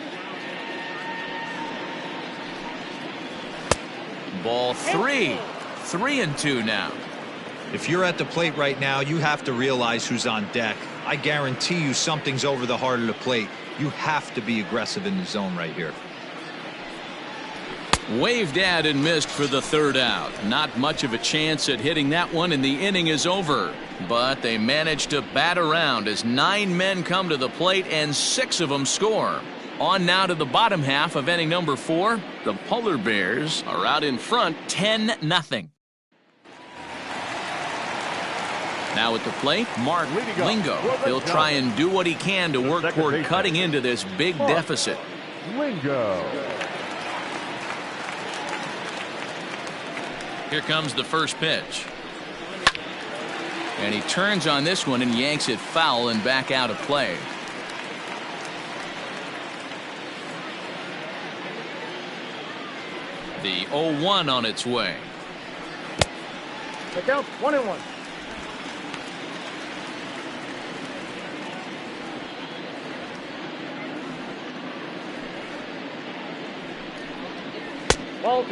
[SPEAKER 1] Ball 3. 3-2 now.
[SPEAKER 4] If you're at the plate right now, you have to realize who's on deck. I guarantee you something's over the heart of the plate. You have to be aggressive in the zone right here.
[SPEAKER 1] Waved at and missed for the third out. Not much of a chance at hitting that one, and the inning is over. But they managed to bat around as 9 men come to the plate and 6 of them score. On now to the bottom half of inning number 4. The Polar Bears are out in front 10-0. Now at the plate, Mark Lingo. He'll try and do what he can to work toward cutting into this big deficit.
[SPEAKER 6] Lingo.
[SPEAKER 1] Here comes the first pitch. And he turns on this one and yanks it foul and back out of play. The 0-1 on its way.
[SPEAKER 7] The count 1-1.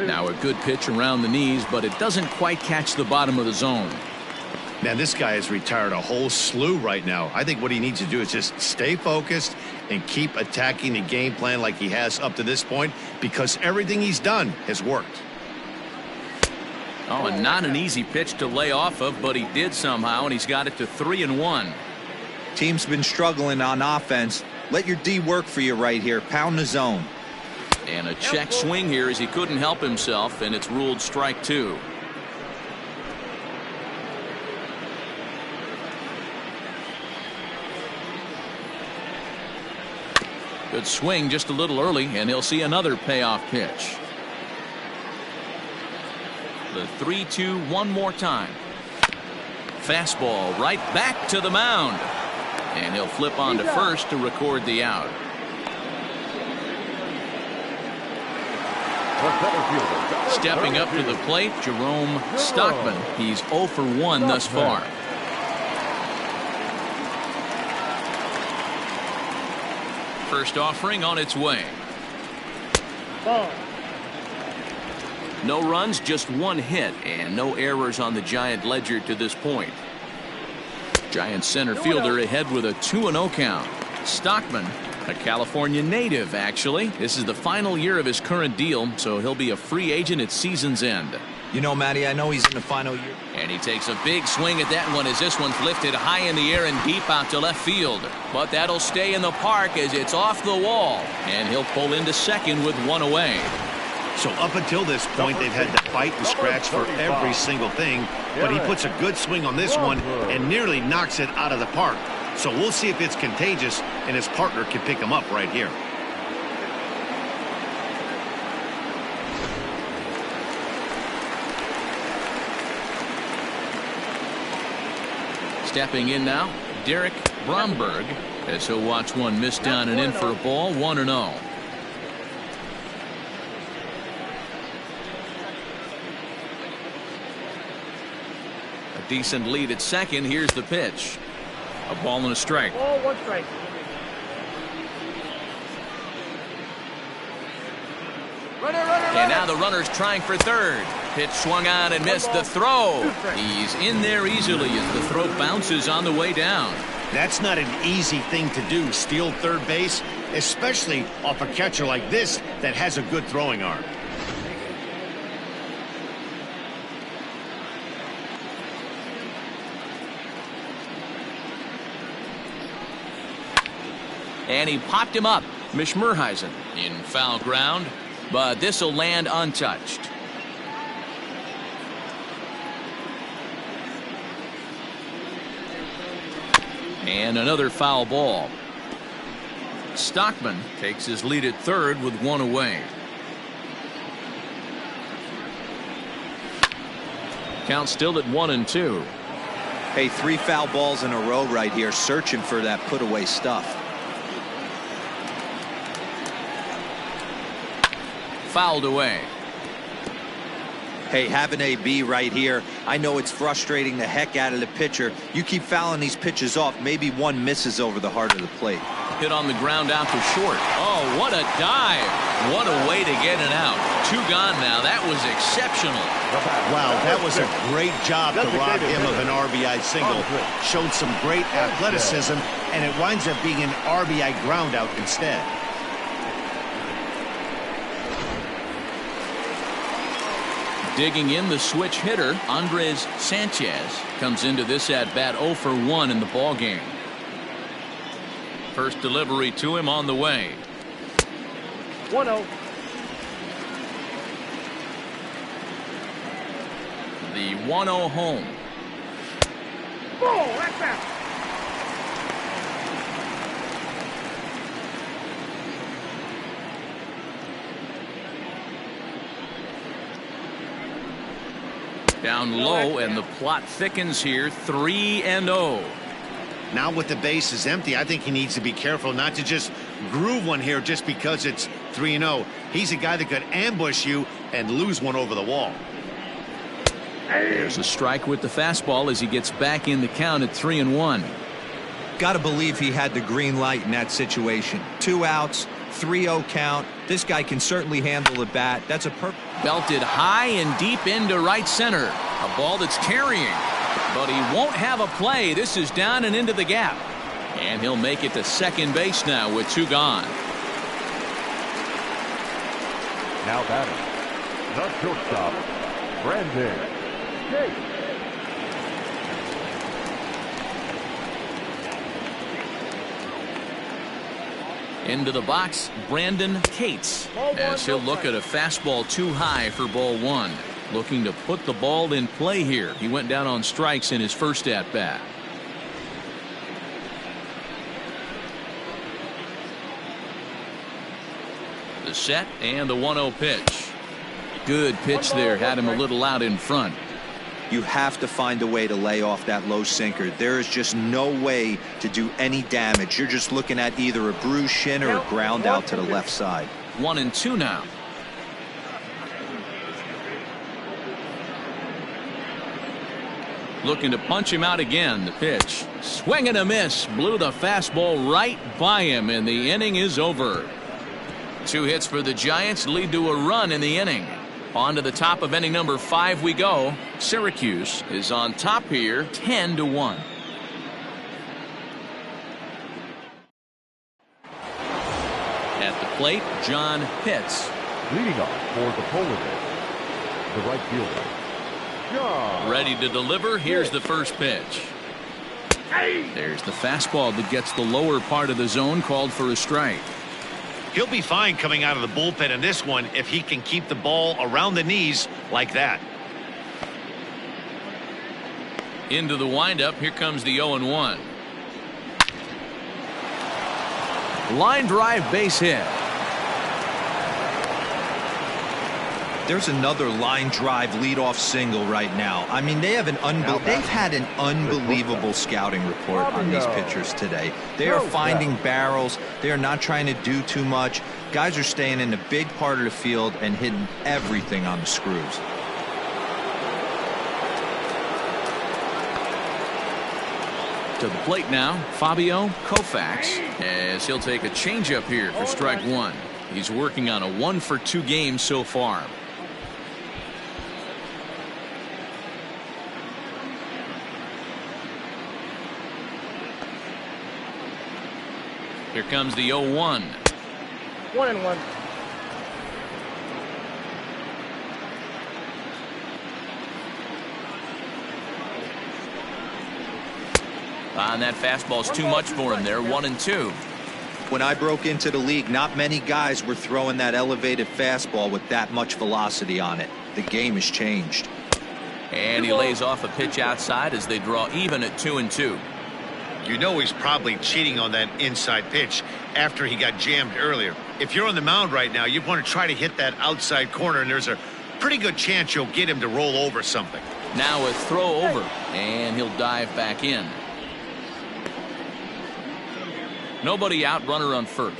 [SPEAKER 1] Now a good pitch around the knees, but it doesn't quite catch the bottom of the zone.
[SPEAKER 2] Man, this guy has retired a whole slew right now. I think what he needs to do is just stay focused and keep attacking the game plan like he has up to this point, because everything he's done has worked.
[SPEAKER 1] Oh, and not an easy pitch to lay off of, but he did somehow, and he's got it to 3-1.
[SPEAKER 4] Team's been struggling on offense. Let your D work for you right here. Pound the zone.
[SPEAKER 1] And a check swing here as he couldn't help himself, and it's ruled strike 2. Good swing just a little early, and he'll see another payoff pitch. The 3-2 one more time. Fastball right back to the mound. And he'll flip on to first to record the out. Stepping up to the plate, Jerome Stockman. He's 0 for 1 thus far. First offering on its way. No runs, just 1 hit, and no errors on the Giant ledger to this point. Giant center fielder ahead with a 2-0 count. Stockman, a California native, actually. This is the final year of his current deal, so he'll be a free agent at season's end.
[SPEAKER 4] You know, Matty, I know he's in the final year.
[SPEAKER 1] And he takes a big swing at that one as this one's lifted high in the air and deep out to left field. But that'll stay in the park as it's off the wall. And he'll pull into second with 1 away.
[SPEAKER 2] So up until this point, they've had to fight and scratch for every single thing. But he puts a good swing on this one and nearly knocks it out of the park. So we'll see if it's contagious and his partner can pick him up right here.
[SPEAKER 1] Stepping in now, Derek Bromberg, as he'll watch one miss down and in for a ball, 1-0. A decent lead at second. Here's the pitch. A ball and a strike.
[SPEAKER 7] Ball, 1 strike.
[SPEAKER 1] And now the runner's trying for third. Pitch swung on and missed the throw. He's in there easily as the throw bounces on the way down.
[SPEAKER 2] That's not an easy thing to do, steal third base, especially off a catcher like this that has a good throwing arm.
[SPEAKER 1] And he popped him up. Mishmerheisen in foul ground, but this will land untouched. And another foul ball. Stockman takes his lead at third with one away. Count still at 1-2.
[SPEAKER 4] Hey, 3 foul balls in a row right here, searching for that put away stuff.
[SPEAKER 1] Fouled away.
[SPEAKER 4] Hey, have an AB right here. I know it's frustrating the heck out of the pitcher. You keep fouling these pitches off, maybe one misses over the heart of the plate.
[SPEAKER 1] Hit on the ground out to short. Oh, what a dive. What a way to get it out. 2 gone now. That was exceptional.
[SPEAKER 2] Wow, that was a great job to rob him of an RBI single. Showed some great athleticism, and it winds up being an RBI ground out instead.
[SPEAKER 1] Digging in, the switch hitter, Andres Sanchez, comes into this at-bat 0 for 1 in the ballgame. First delivery to him on the way.
[SPEAKER 7] 1-0.
[SPEAKER 1] The 1-0 home.
[SPEAKER 7] Ball, that's that.
[SPEAKER 1] Down low, and the plot thickens here. 3-0.
[SPEAKER 2] Now with the bases empty, I think he needs to be careful not to just groove one here just because it's 3-0. He's a guy that could ambush you and lose one over the wall.
[SPEAKER 1] There's a strike with the fastball as he gets back in the count at 3-1.
[SPEAKER 4] Got to believe he had the green light in that situation. 2 outs, 3-0 count. This guy can certainly handle the bat. That's a perfect.
[SPEAKER 1] Belted high and deep into right center. A ball that's carrying, but he won't have a play. This is down and into the gap, and he'll make it to second base now with 2 gone.
[SPEAKER 6] Now batting, the shortstop, Brandon Gates.
[SPEAKER 1] Into the box, Brandon Cates, as he'll look at a fastball too high for ball 1. Looking to put the ball in play here. He went down on strikes in his first at-bat. The set and the 1-0 pitch. Good pitch there. Had him a little out in front.
[SPEAKER 4] You have to find a way to lay off that low sinker. There is just no way to do any damage. You're just looking at either a bruised shin or a ground out to the left side.
[SPEAKER 1] 1-2 now. Looking to punch him out again. The pitch. Swing and a miss. Blew the fastball right by him, and the inning is over. 2 hits for the Giants lead to a run in the inning. On to the top of inning number 5 we go. Syracuse is on top here, 10-1. At the plate, John Pitts.
[SPEAKER 6] Leading off for the Polar, the right fielder, John.
[SPEAKER 1] Ready to deliver. Here's the first pitch. There's the fastball that gets the lower part of the zone, called for a strike.
[SPEAKER 2] He'll be fine coming out of the bullpen in this one if he can keep the ball around the knees like that.
[SPEAKER 1] Into the windup. Here comes the 0-1. Line drive, base hit.
[SPEAKER 4] There's another line drive leadoff single right now. I mean, they've had an unbelievable scouting report on these pitchers today. They are finding barrels. They are not trying to do too much. Guys are staying in the big part of the field and hitting everything on the screws.
[SPEAKER 1] To the plate now, Fabio Koufax, as he'll take a changeup here for strike 1. He's working on a 1-for-2 game so far. Here comes the 0-1.
[SPEAKER 7] 1-1.
[SPEAKER 1] And that fastball's too much for him there. 1-2.
[SPEAKER 4] When I broke into the league, not many guys were throwing that elevated fastball with that much velocity on it. The game has changed.
[SPEAKER 1] And he lays off a pitch outside as they draw even at 2-2.
[SPEAKER 5] You know he's probably cheating on that inside pitch after he got jammed earlier. If you're on the mound right now, you want to try to hit that outside corner, and there's a pretty good chance you'll get him to roll over something.
[SPEAKER 1] Now a throw over, and he'll dive back in. Nobody out, runner on first.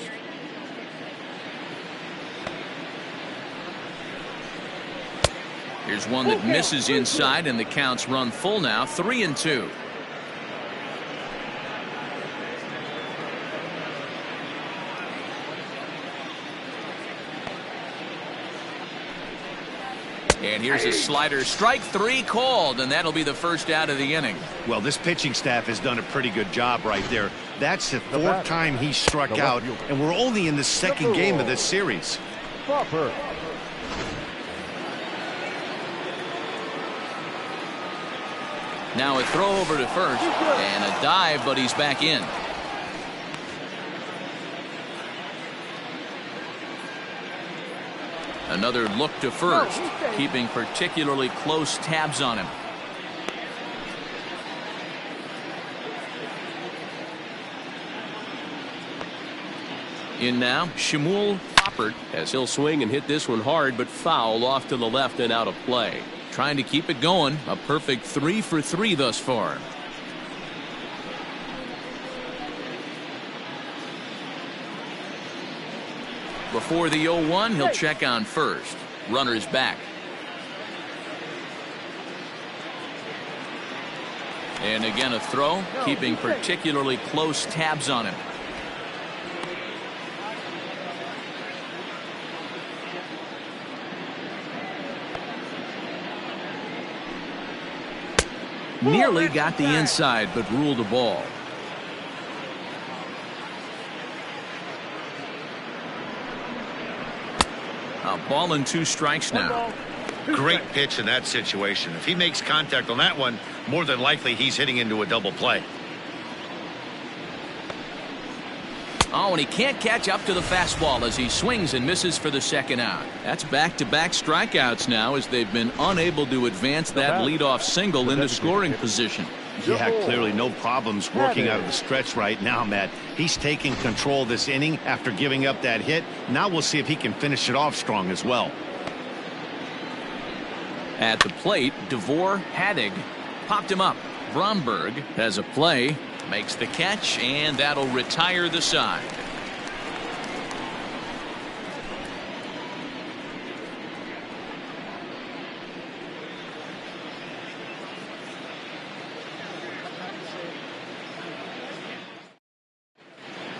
[SPEAKER 1] Here's one that misses inside, and the count's run full now, 3-2. And here's a slider, strike 3 called, and that'll be the first out of the inning.
[SPEAKER 2] Well, this pitching staff has done a pretty good job right there. That's the fourth time he struck out, and we're only in the second game of this series.
[SPEAKER 1] Now a throw over to first, and a dive, but he's back in. Another look to first, keeping particularly close tabs on him. In now, Shmuel Poppert, as he'll swing and hit this one hard, but foul off to the left and out of play. Trying to keep it going, a perfect 3 for 3 thus far. Before the 0-1, he'll check on first. Runner's back. And again a throw, keeping particularly close tabs on him. Nearly got the inside, but ruled a ball. A ball and 2 strikes now.
[SPEAKER 5] Great pitch in that situation. If he makes contact on that one, more than likely he's hitting into a double play.
[SPEAKER 1] Oh, and he can't catch up to the fastball as he swings and misses for the second out. That's back-to-back strikeouts now as they've been unable to advance that leadoff single into scoring position.
[SPEAKER 2] Yeah, clearly no problems working out of the stretch right now, Matt. He's taking control of this inning after giving up that hit. Now we'll see if he can finish it off strong as well.
[SPEAKER 1] At the plate, DeVore Haddig popped him up. Bromberg has a play, makes the catch, and that'll retire the side.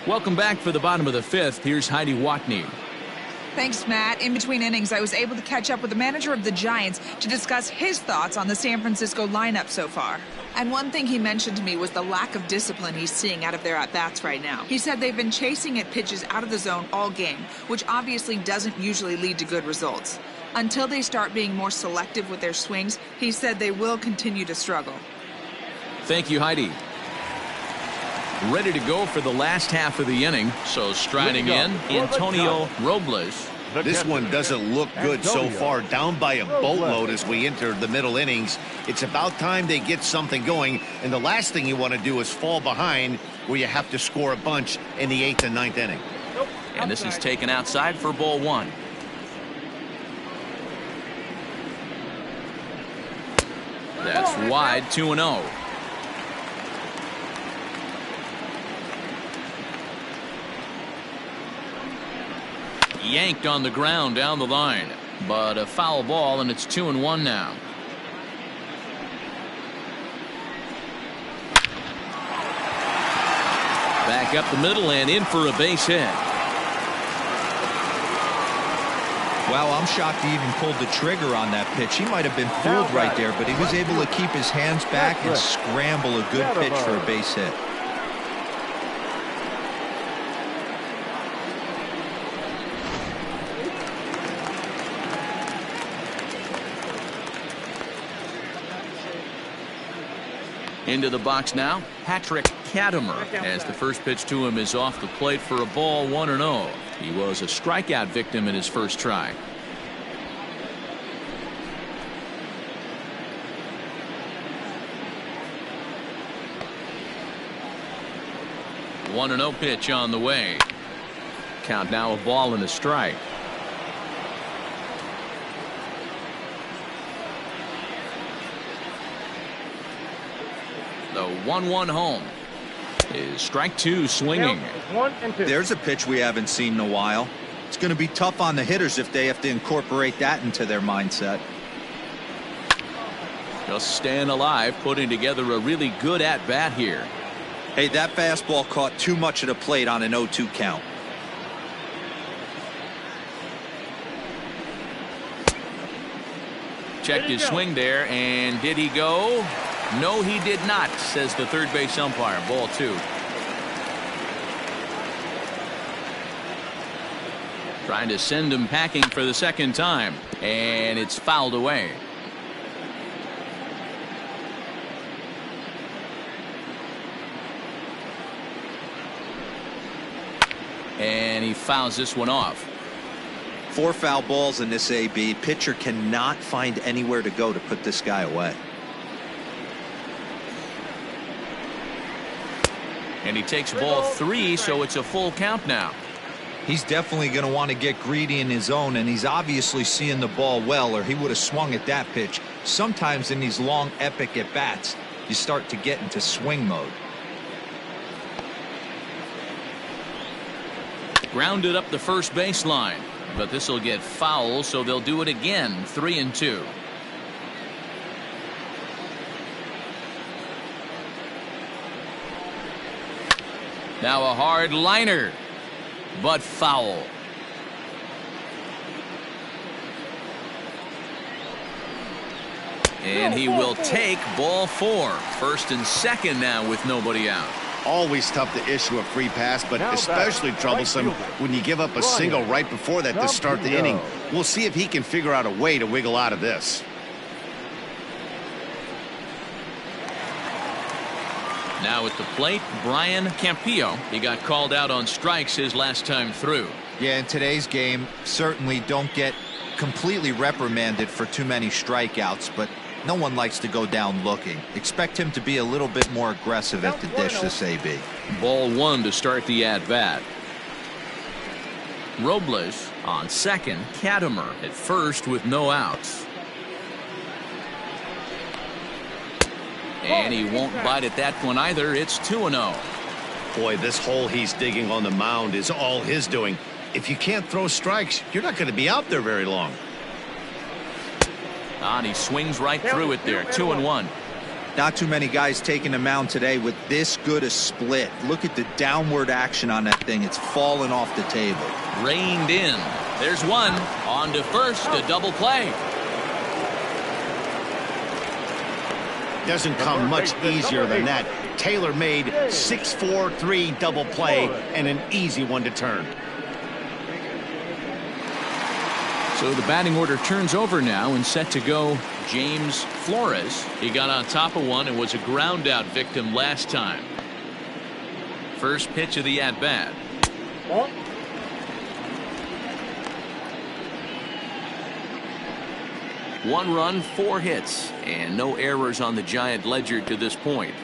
[SPEAKER 1] Welcome back for the bottom of the 5th. Here's Heidi Watney.
[SPEAKER 8] Thanks, Matt. In between innings, I was able to catch up with the manager of the Giants to discuss his thoughts on the San Francisco lineup so far. And one thing he mentioned to me was the lack of discipline he's seeing out of their at-bats right now. He said they've been chasing at pitches out of the zone all game, which obviously doesn't usually lead to good results. Until they start being more selective with their swings, he said they will continue to struggle.
[SPEAKER 1] Thank you, Heidi. Ready to go for the last half of the inning. So striding in, Antonio Robles.
[SPEAKER 2] This one doesn't look good so far. Down by a boatload as we enter the middle innings. It's about time they get something going. And the last thing you want to do is fall behind where you have to score a bunch in the 8th and 9th inning.
[SPEAKER 1] And this is taken outside for ball 1. That's wide, 2-0. Yanked on the ground down the line, but a foul ball, and it's 2-1 now. Back up the middle and in for a base hit.
[SPEAKER 4] Wow, I'm shocked he even pulled the trigger on that pitch. He might have been fooled right there, but he was able to keep his hands back and scramble a good pitch for a base hit.
[SPEAKER 1] Into the box now, Patrick Katimer, as the first pitch to him is off the plate for a ball, 1-0. He was a strikeout victim in his first try. One and 0 pitch on the way. Count now a ball and a strike. The 1-1 home is strike two swinging.
[SPEAKER 7] 1-2.
[SPEAKER 4] There's a pitch we haven't seen in a while. It's going to be tough on the hitters if they have to incorporate that into their mindset.
[SPEAKER 1] Just staying alive, putting together a really good at bat here.
[SPEAKER 4] Hey, that fastball caught too much of the plate on an 0-2 count.
[SPEAKER 1] Checked his swing there, and did he go? No, he did not, says the third base umpire. Ball 2. Trying to send him packing for the second time, and it's fouled away. And he fouls this one off.
[SPEAKER 4] 4 foul balls in this AB. Pitcher cannot find anywhere to go to put this guy away.
[SPEAKER 1] And he takes ball 3, so it's a full count now.
[SPEAKER 4] He's definitely going to want to get greedy in his zone, and he's obviously seeing the ball well, or he would have swung at that pitch. Sometimes in these long, epic at-bats, you start to get into swing mode.
[SPEAKER 1] Grounded up the first baseline, but this will get foul, so they'll do it again. 3-2. Now a hard liner, but foul. And he will take ball 4. First and second now with nobody out.
[SPEAKER 2] Always tough to issue a free pass, but especially troublesome when you give up a single right before that to start the inning. We'll see if he can figure out a way to wiggle out of this.
[SPEAKER 1] Now at the plate, Brian Campillo. He got called out on strikes his last time through.
[SPEAKER 4] Yeah, in today's game, certainly don't get completely reprimanded for too many strikeouts, but no one likes to go down looking. Expect him to be a little bit more aggressive at the dish this AB.
[SPEAKER 1] Ball 1 to start the at-bat. Robles on second. Katimer at first with no outs. And he won't bite at that one either. It's 2-0.
[SPEAKER 2] Boy, this hole he's digging on the mound is all his doing. If you can't throw strikes, you're not going to be out there very long.
[SPEAKER 1] And he swings right through it there. 2-1.
[SPEAKER 4] Not too many guys taking the mound today with this good a split. Look at the downward action on that thing. It's falling off the table.
[SPEAKER 1] Reined in. There's one. On to first. A double play.
[SPEAKER 2] Doesn't come much easier than that. Taylor made 6-4-3 double play and an easy one to turn.
[SPEAKER 1] So the batting order turns over now and set to go James Flores. He got on top of one and was a ground out victim last time. First pitch of the at bat. One run, 4 hits, and no errors on the Giant ledger to this point.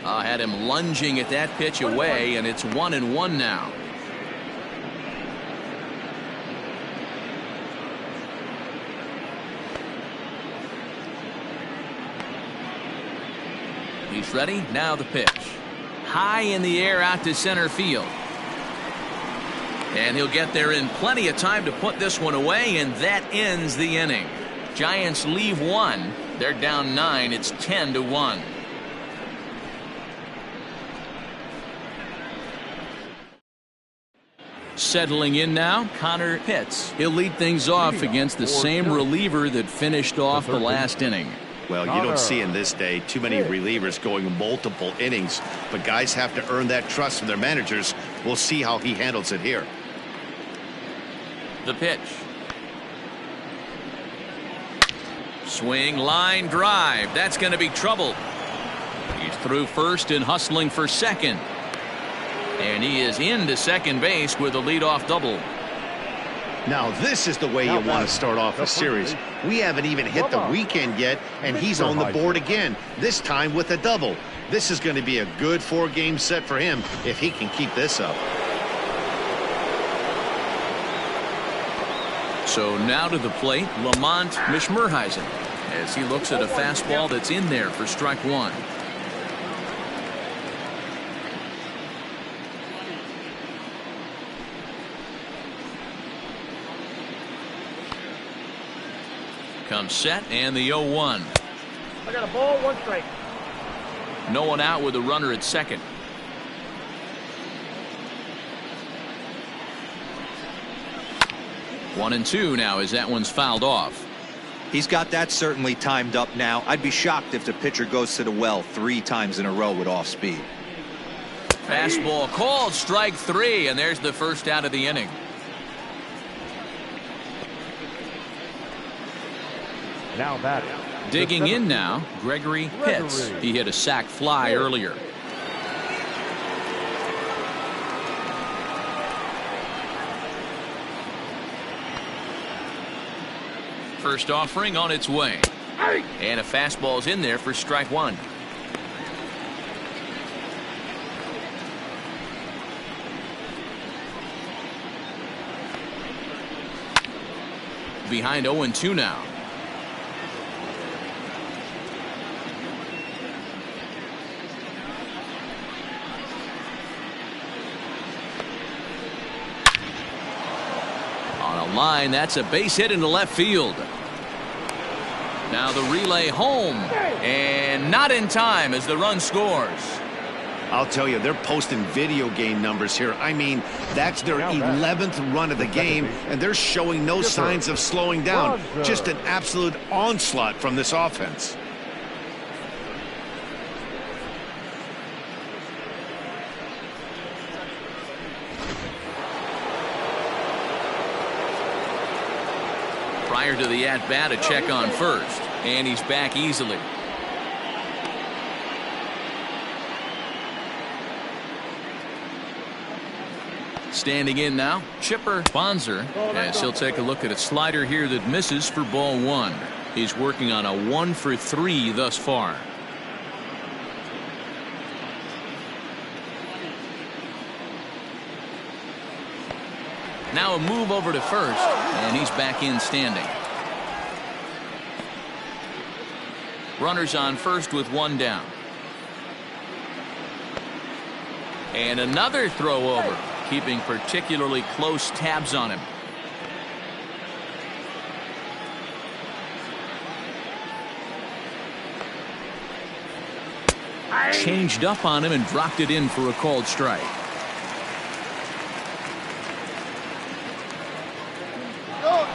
[SPEAKER 1] Had him lunging at that pitch away, and it's 1-1 now. He's ready. Now the pitch. High in the air out to center field. And he'll get there in plenty of time to put this one away, and that ends the inning. Giants leave 1. They're down 9. It's 10-1. Settling in now, Connor Pitts. He'll lead things off against the same reliever that finished off the last inning.
[SPEAKER 2] Well, you don't see in this day too many relievers going multiple innings, but guys have to earn that trust from their managers. We'll see how he handles it here.
[SPEAKER 1] The pitch. Swing, line drive. That's going to be trouble. He's through first and hustling for second. And he is into second base with a leadoff double.
[SPEAKER 2] Now this is the way you want to start off a series. We haven't even hit the weekend yet, and he's on the board again, this time with a double. This is going to be a good 4-game set for him if he can keep this up.
[SPEAKER 1] So now to the plate, Lamont Mishmerheisen, as he looks at a fastball that's in there for strike one. Comes set and the 0-1.
[SPEAKER 7] I got a ball, 1 strike.
[SPEAKER 1] No one out with a runner at second. One and two now as that one's fouled off.
[SPEAKER 4] He's got that certainly timed up now. I'd be shocked if the pitcher goes to the well 3 times in a row with off speed.
[SPEAKER 1] Fastball called, strike 3, and there's the first out of the inning.
[SPEAKER 6] Now batting.
[SPEAKER 1] Digging in now, Gregory Pitts. He hit a sac fly earlier. First offering on its way. And a fastball's in there for strike 1. Behind 0-2 now. Line, that's a base hit into left field. Now the relay home, and not in time as the run scores.
[SPEAKER 2] I'll tell you, they're posting video game numbers here. I mean, that's their 11th run of the game, and they're showing no signs of slowing down. Just an absolute onslaught from this offense.
[SPEAKER 1] Prior to the at-bat, a check on first, and he's back easily. Standing in now, Chipper Bonser, as he'll take a look at a slider here that misses for ball 1. He's working on a 1-for-3 thus far. Now a move over to first, and he's back in standing. Runners on first with 1 down. And another throw over, keeping particularly close tabs on him. Changed up on him and dropped it in for a called strike.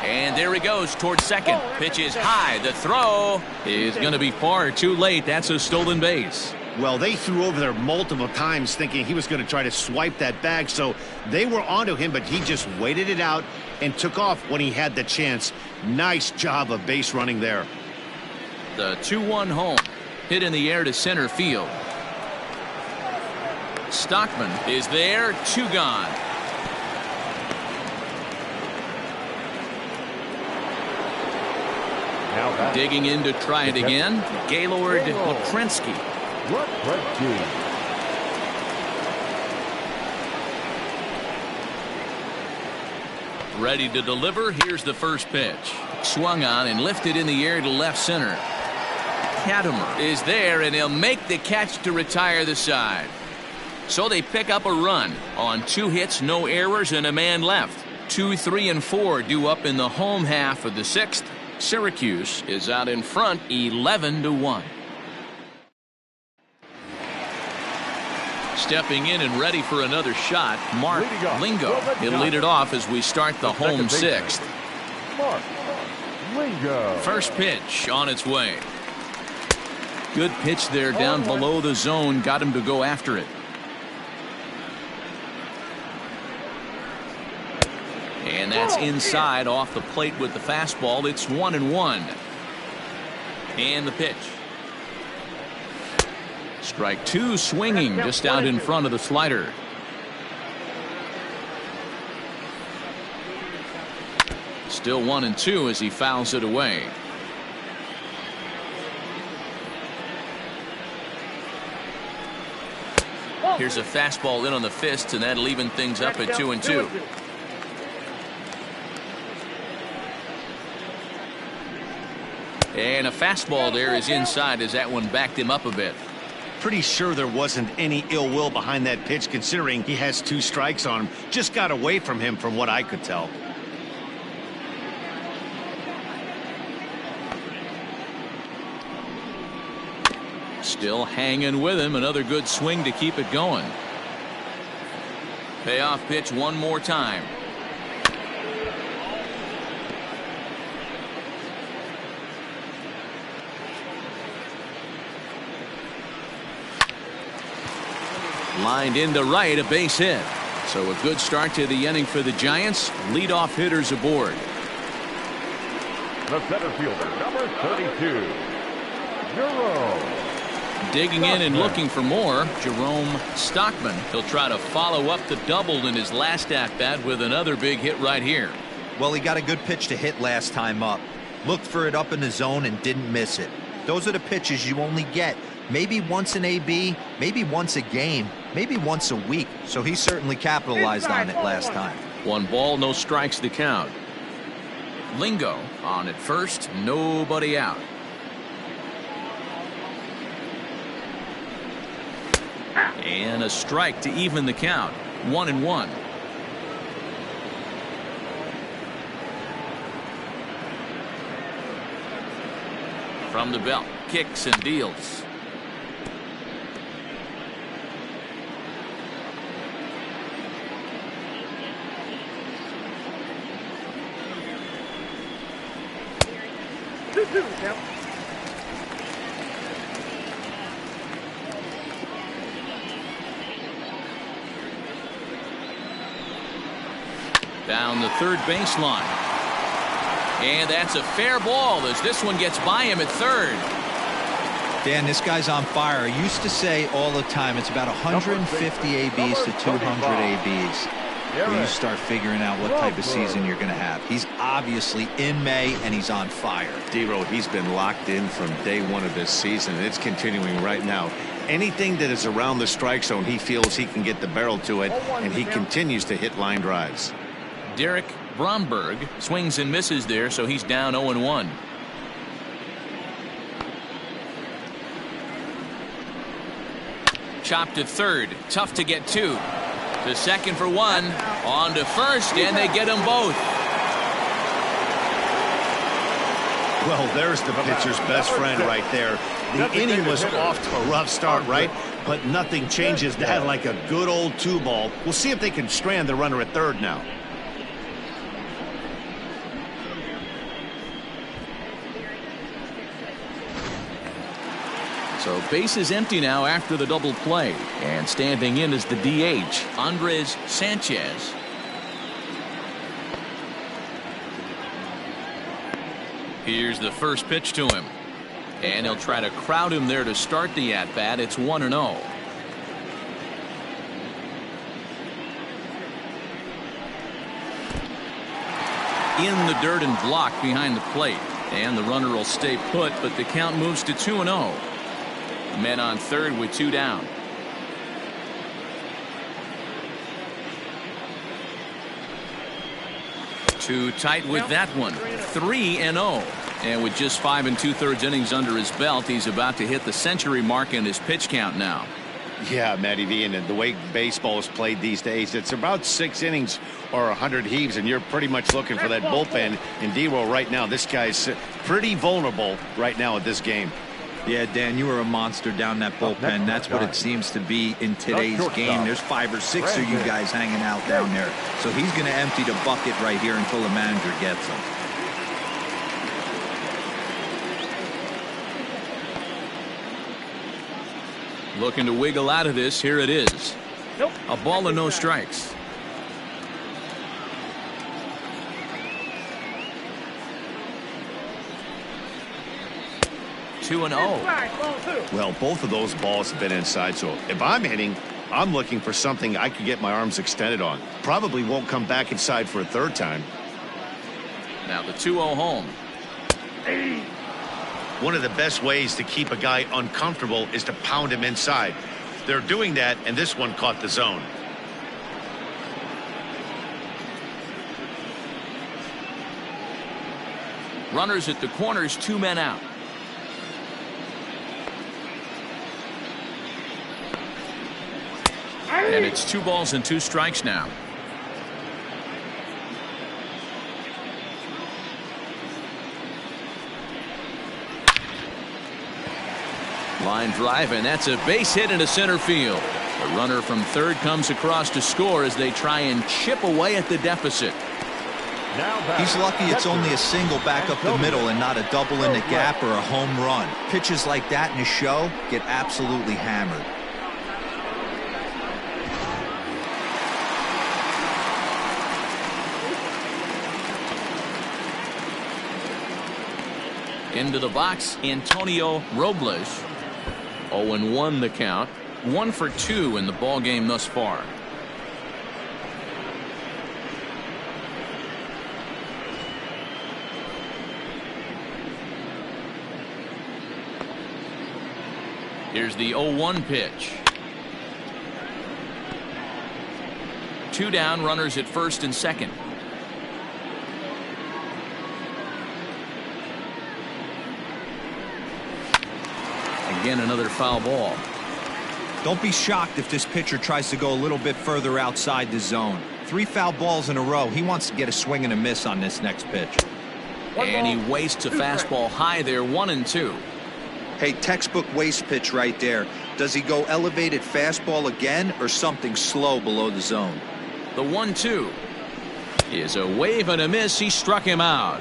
[SPEAKER 1] And there he goes towards second. Pitch is high. The throw is going to be far too late. That's a stolen base.
[SPEAKER 2] Well, they threw over there multiple times thinking he was going to try to swipe that bag, so they were onto him, but he just waited it out and took off when he had the chance. Nice job of base running there.
[SPEAKER 1] The 2-1 home. Hit in the air to center field. Stockman is there. 2 gone. Digging in to try it again, Gaylord Leprensky. Ready to deliver. Here's the first pitch. Swung on and lifted in the air to left center. Katimer is there, and he'll make the catch to retire the side. So they pick up a run on 2 hits, no errors, and a man left. 2, 3, and 4 due up in the home half of the 6th. Syracuse is out in front 11-1. Stepping in and ready for another shot, Mark Lingo. He'll lead it off as we start the home 6th.
[SPEAKER 6] Mark Lingo.
[SPEAKER 1] First pitch on its way. Good pitch there down below the zone. Got him to go after it. And that's inside off the plate with the fastball. It's 1-1. And the pitch. Strike two, swinging just out in front of the slider. Still 1-2 as he fouls it away. Here's a fastball in on the fist, and that'll even things up at 2-2. And a fastball there is inside as that one backed him up a bit.
[SPEAKER 2] Pretty sure there wasn't any ill will behind that pitch, considering he has 2 strikes on him. Just got away from him from what I could tell.
[SPEAKER 1] Still hanging with him. Another good swing to keep it going. Payoff pitch one more time. Lined into right, a base hit. So a good start to the inning for the Giants. Leadoff hitters aboard.
[SPEAKER 6] The center fielder, number 32, Jerome.
[SPEAKER 1] Digging in and looking for more, Jerome Stockman. He'll try to follow up the double in his last at-bat with another big hit right here.
[SPEAKER 4] Well, he got a good pitch to hit last time up. Looked for it up in the zone and didn't miss it. Those are the pitches you only get maybe once an AB, maybe once a game, maybe once a week. So he certainly capitalized on it last time.
[SPEAKER 1] 1 ball, no strikes to count. Lingo on at first, nobody out. And a strike to even the count. 1-1. From the belt, kicks and deals. Down the third baseline. And that's a fair ball as this one gets by him at third.
[SPEAKER 4] Dan, this guy's on fire. I used to say all the time it's about 150 ABs to 200 ABs. When you start figuring out what type of season you're going to have. He's obviously in May and he's on fire.
[SPEAKER 2] D-Row, he's been locked in from day one of this season. It's continuing right now. Anything that is around the strike zone, he feels he can get the barrel to it, and he continues to hit line drives.
[SPEAKER 1] Derek Bromberg swings and misses there, so he's down 0-1. Chopped to third, tough to get to. To second for one, on to first, and they get them both.
[SPEAKER 2] Well, there's the pitcher's best friend right there. The inning was off to a rough start, right? But nothing changes that like a good old 2-ball. We'll see if they can strand the runner at third now.
[SPEAKER 1] So base is empty now after the double play, and standing in is the DH, Andres Sanchez. Here's the first pitch to him, and he'll try to crowd him there to start the at-bat. It's 1-0. In the dirt and blocked behind the plate, and the runner will stay put, but the count moves to 2-0. Men on third with 2 down. Too tight with that one. 3-0. And with just 5 2/3 innings under his belt, he's about to hit the century mark in his pitch count now.
[SPEAKER 2] Yeah, Matty V, and the way baseball is played these days, it's about 6 innings or 100 heaves, and you're pretty much looking for that bullpen. In D-Row right now, this guy's pretty vulnerable right now at this game.
[SPEAKER 4] Yeah, Dan, you were a monster down that bullpen. That's what it seems to be in today's game. There's 5 or 6 of you guys hanging out down there. So he's going to empty the bucket right here until the manager gets him.
[SPEAKER 1] Looking to wiggle out of this. Here it is. A ball and no strikes. 2-0.
[SPEAKER 7] Strike, ball two.
[SPEAKER 2] Well, both of those balls have been inside, so if I'm hitting, I'm looking for something I can get my arms extended on. Probably won't come back inside for a third time.
[SPEAKER 1] Now the 2-0 home.
[SPEAKER 5] One of the best ways to keep a guy uncomfortable is to pound him inside. They're doing that, and this one caught the zone.
[SPEAKER 1] Runners at the corners, 2 men out. And it's 2 balls and 2 strikes now. Line drive, and that's a base hit into center field. The runner from third comes across to score as they try and chip away at the deficit.
[SPEAKER 4] He's lucky it's only a single back up the middle and not a double in the gap or a home run. Pitches like that in a show get absolutely hammered.
[SPEAKER 1] Into the box, Antonio Robles. 0-1 the count. 1 for 2 in the ball game thus far. Here's the 0-1 pitch. 2 down, runners at first and second. Again, another foul ball.
[SPEAKER 4] Don't be shocked if this pitcher tries to go a little bit further outside the zone. 3 foul balls in a row. He wants to get a swing and a miss on this next pitch.
[SPEAKER 1] And he wastes a fastball high there, 1-2.
[SPEAKER 4] Hey, textbook waste pitch right there. Does he go elevated fastball again or something slow below the zone?
[SPEAKER 1] The 1-2 is a wave and a miss. He struck him out.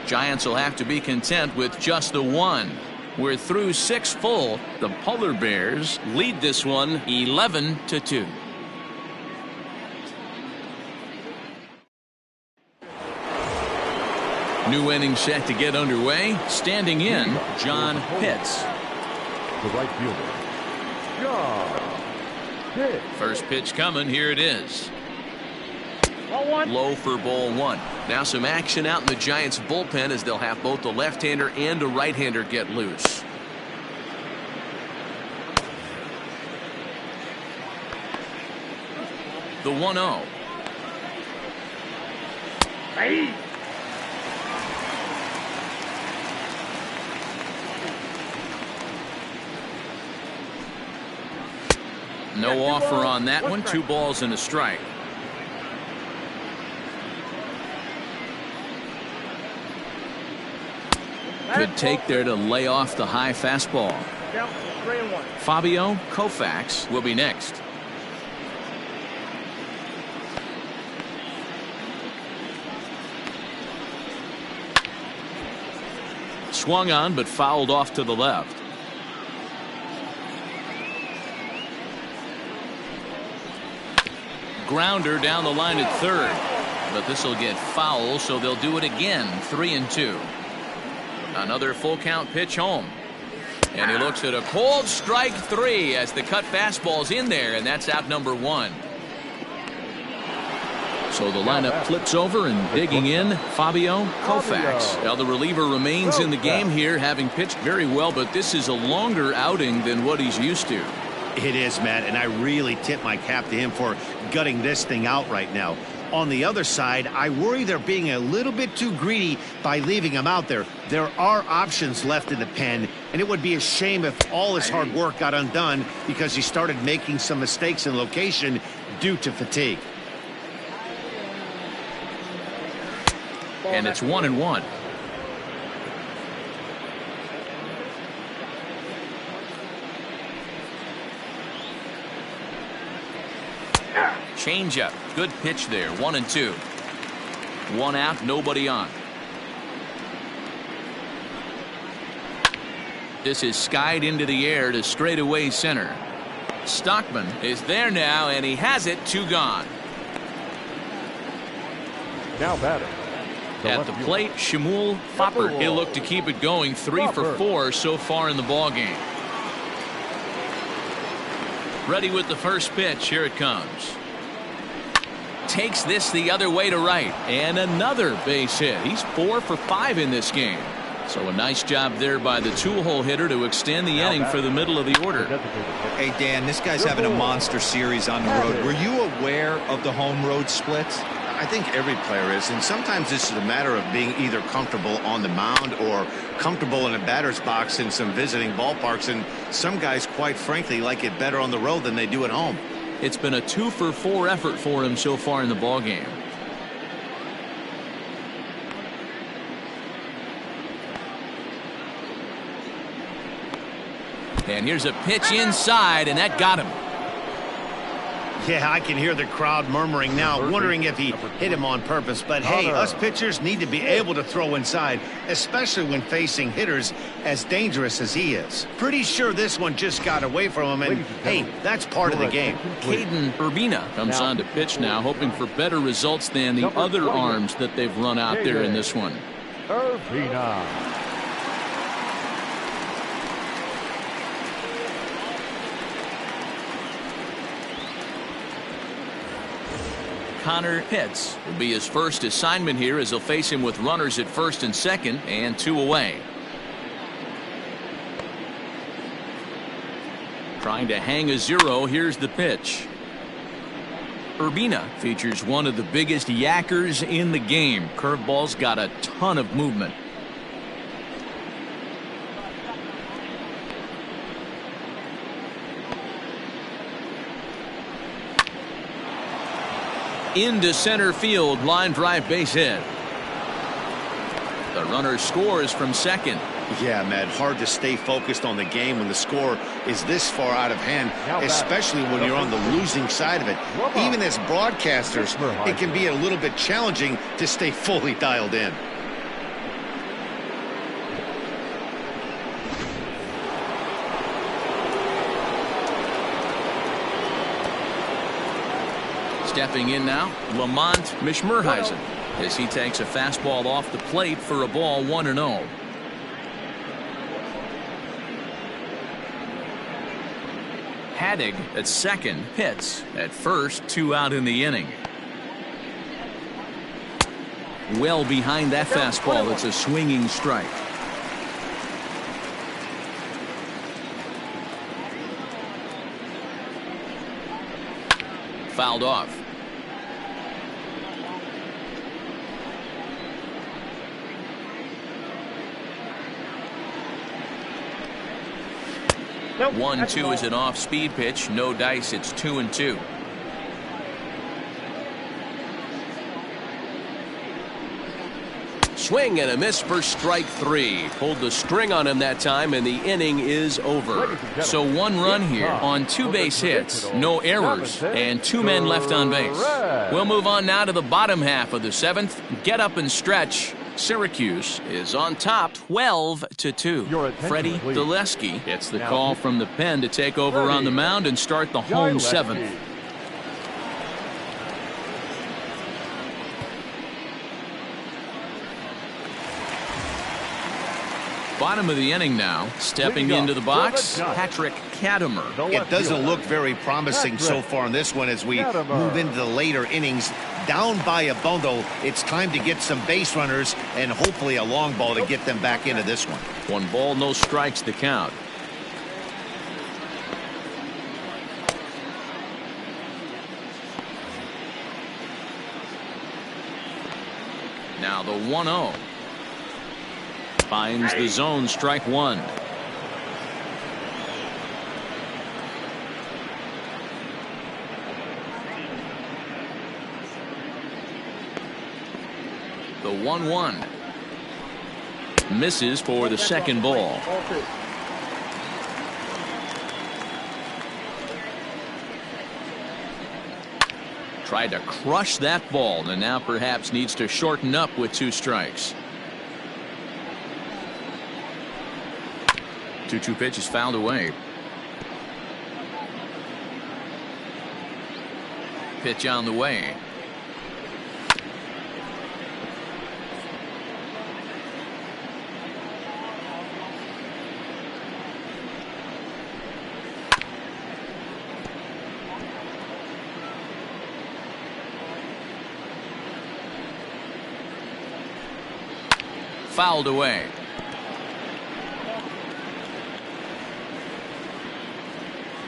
[SPEAKER 1] Giants will have to be content with just the 1. We're through 6 full. The Polar Bears lead this one 11-2. New inning set to get underway. Standing in, John Pitts.
[SPEAKER 6] The right fielder, John Pitts.
[SPEAKER 1] First pitch coming. Here it is.
[SPEAKER 7] Ball one.
[SPEAKER 1] Low for ball 1. Now some action out in the Giants bullpen as they'll have both a left-hander and a right-hander get loose. The 1-0.
[SPEAKER 7] Hey.
[SPEAKER 1] No offer on that one. 2 balls and a strike. Good take there to lay off the high fastball.
[SPEAKER 7] Count 3-1.
[SPEAKER 1] Fabio Koufax will be next. Swung on but fouled off to the left. Grounder down the line at third, but this will get foul, so they'll do it again. 3-2. Another full count pitch home, and he looks at a cold strike 3 as the cut fastball's in there, and that's out number 1. So the lineup flips over, and digging in, Fabio Koufax. Now the reliever remains in the game here, having pitched very well, but this is a longer outing than what he's used to.
[SPEAKER 2] It is, Matt, and I really tip my cap to him for gutting this thing out right now. On the other side, I worry they're being a little bit too greedy by leaving him out there. There are options left in the pen, and it would be a shame if all his hard work got undone because he started making some mistakes in location due to fatigue.
[SPEAKER 1] And it's 1-1. Changeup. Good pitch there. 1-2. 1 out, nobody on. This is skied into the air to straightaway center. Stockman is there now, and he has it. 2 gone.
[SPEAKER 6] Now batting,
[SPEAKER 1] At the plate, Shmuel Fopper. He'll look to keep it going. 3 for 4 so far in the ball game. Ready with the first pitch. Here it comes. Takes this the other way to right. And another base hit. He's 4 for 5 in this game. So a nice job there by the two-hole hitter to extend the inning for the middle of the order.
[SPEAKER 4] Hey, Dan, this guy's having a monster series on the road. Were you aware of the home-road splits?
[SPEAKER 2] I think every player is, and sometimes this is a matter of being either comfortable on the mound or comfortable in a batter's box in some visiting ballparks, and some guys, quite frankly, like it better on the road than they do at home.
[SPEAKER 1] It's been a 2 for 4 effort for him so far in the ball game. And here's a pitch inside, and that got him.
[SPEAKER 2] Yeah, I can hear the crowd murmuring now, wondering if he hit him on purpose. But hey, us pitchers need to be able to throw inside, especially when facing hitters as dangerous as he is. Pretty sure this one just got away from him, and hey, that's part of the game.
[SPEAKER 1] Caden Urbina comes on to pitch now, hoping for better results than the other arms that they've run out there in this one.
[SPEAKER 6] Urbina.
[SPEAKER 1] Connor Pitts will be his first assignment here as he'll face him with runners at first and second and 2 away. Trying to hang a 0. Here's the pitch. Urbina features one of the biggest yackers in the game. Curveball's got a ton of movement. Into center field, line drive base hit. The runner scores from second.
[SPEAKER 2] Yeah, Matt, hard to stay focused on the game when the score is this far out of hand, especially when you're on the losing side of it. Even as broadcasters, it can be a little bit challenging to stay fully dialed in.
[SPEAKER 1] Stepping in now, Lamont Mishmerheisen as he takes a fastball off the plate for a ball 1-0. Haddig at second, Pitts at first, 2 out in the inning. Well behind that fastball, it's a swinging strike. Fouled off.
[SPEAKER 7] Nope.
[SPEAKER 1] 1-2 is an off-speed pitch. No dice. It's 2-2. Swing and a miss for strike 3. Pulled the string on him that time, and the inning is over. So 1 run here on 2 base hits, no errors, and 2 men left on base. We'll move on now to the bottom half of the 7th. Get up and stretch. Syracuse is on top 12-2. Freddie Deleski gets the call from the pen to take over on the mound and start the home 7th. Bottom of the inning now. Stepping into the box, Patrick Katimer.
[SPEAKER 2] It doesn't look very promising so far in this one as we move into the later innings. Down by a bundle, it's time to get some base runners and hopefully a long ball to get them back into this one.
[SPEAKER 1] 1 ball, no strikes the count. Now the 1-0. Finds the zone, strike 1. The 1-1. Misses for the second ball. Tried to crush that ball and now perhaps needs to shorten up with 2 strikes. 2-2 pitch is fouled away. Pitch on the way. fouled away.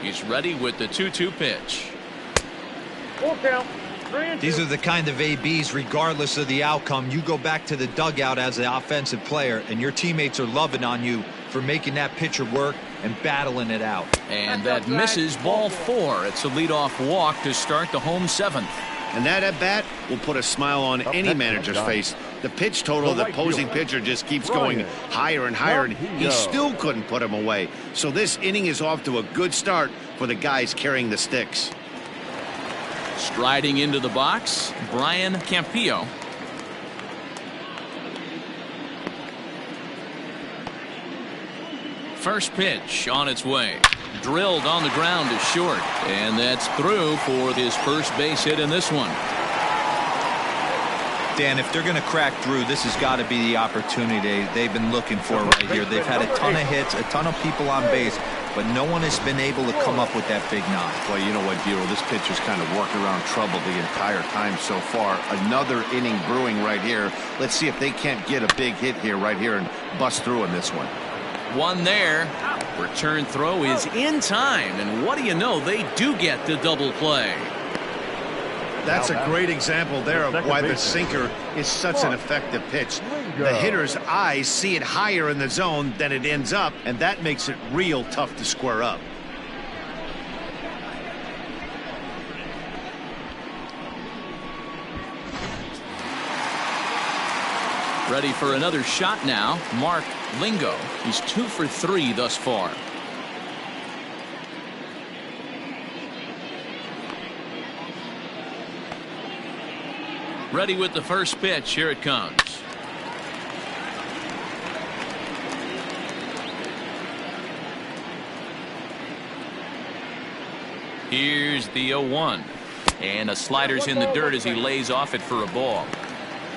[SPEAKER 1] He's ready with the 2-2 pitch.
[SPEAKER 7] Full count. 3-2.
[SPEAKER 4] These are the kind of ABs, regardless of the outcome, you go back to the dugout as an offensive player, and your teammates are loving on you for making that pitcher work and battling it out.
[SPEAKER 1] And that misses ball 4. It's a leadoff walk to start the home 7th.
[SPEAKER 2] And that at bat will put a smile on any manager's face. The pitch total of the opposing pitcher just keeps going higher and higher, and he still couldn't put him away. So this inning is off to a good start for the guys carrying the sticks.
[SPEAKER 1] Striding into the box, Brian Campillo. First pitch on its way. Drilled on the ground to short, and that's through for his first base hit in this one.
[SPEAKER 4] Dan, if they're going to crack through, this has got to be the opportunity they've been looking for right here. They've had a ton of hits, a ton of people on base, but no one has been able to come up with that big knock.
[SPEAKER 2] Well, you know what, Dero, this pitcher's kind of working around trouble the entire time so far. Another inning brewing right here. Let's see if they can't get a big hit here right here and bust through in this one.
[SPEAKER 1] One there. Return throw is in time, and what do you know, they do get the double play.
[SPEAKER 2] That's a great example there of why the sinker is such an effective pitch. The hitter's eyes see it higher in the zone than it ends up, and that makes it real tough to square up.
[SPEAKER 1] Ready for another shot now, Mark Lingo. He's 2 for 3 thus far. Ready with the first pitch. Here it comes. Here's the 0-1. And a slider's in the dirt as he lays off it for a ball.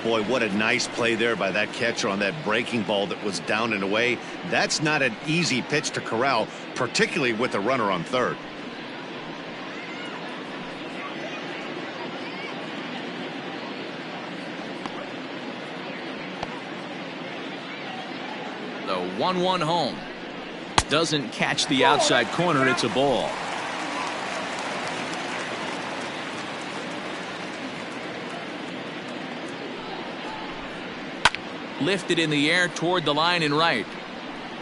[SPEAKER 2] Boy, what a nice play there by that catcher on that breaking ball that was down and away. That's not an easy pitch to corral, particularly with the runner on third.
[SPEAKER 1] The 1-1 home. Doesn't catch the outside corner. It's a ball. Lifted in the air toward the line and right,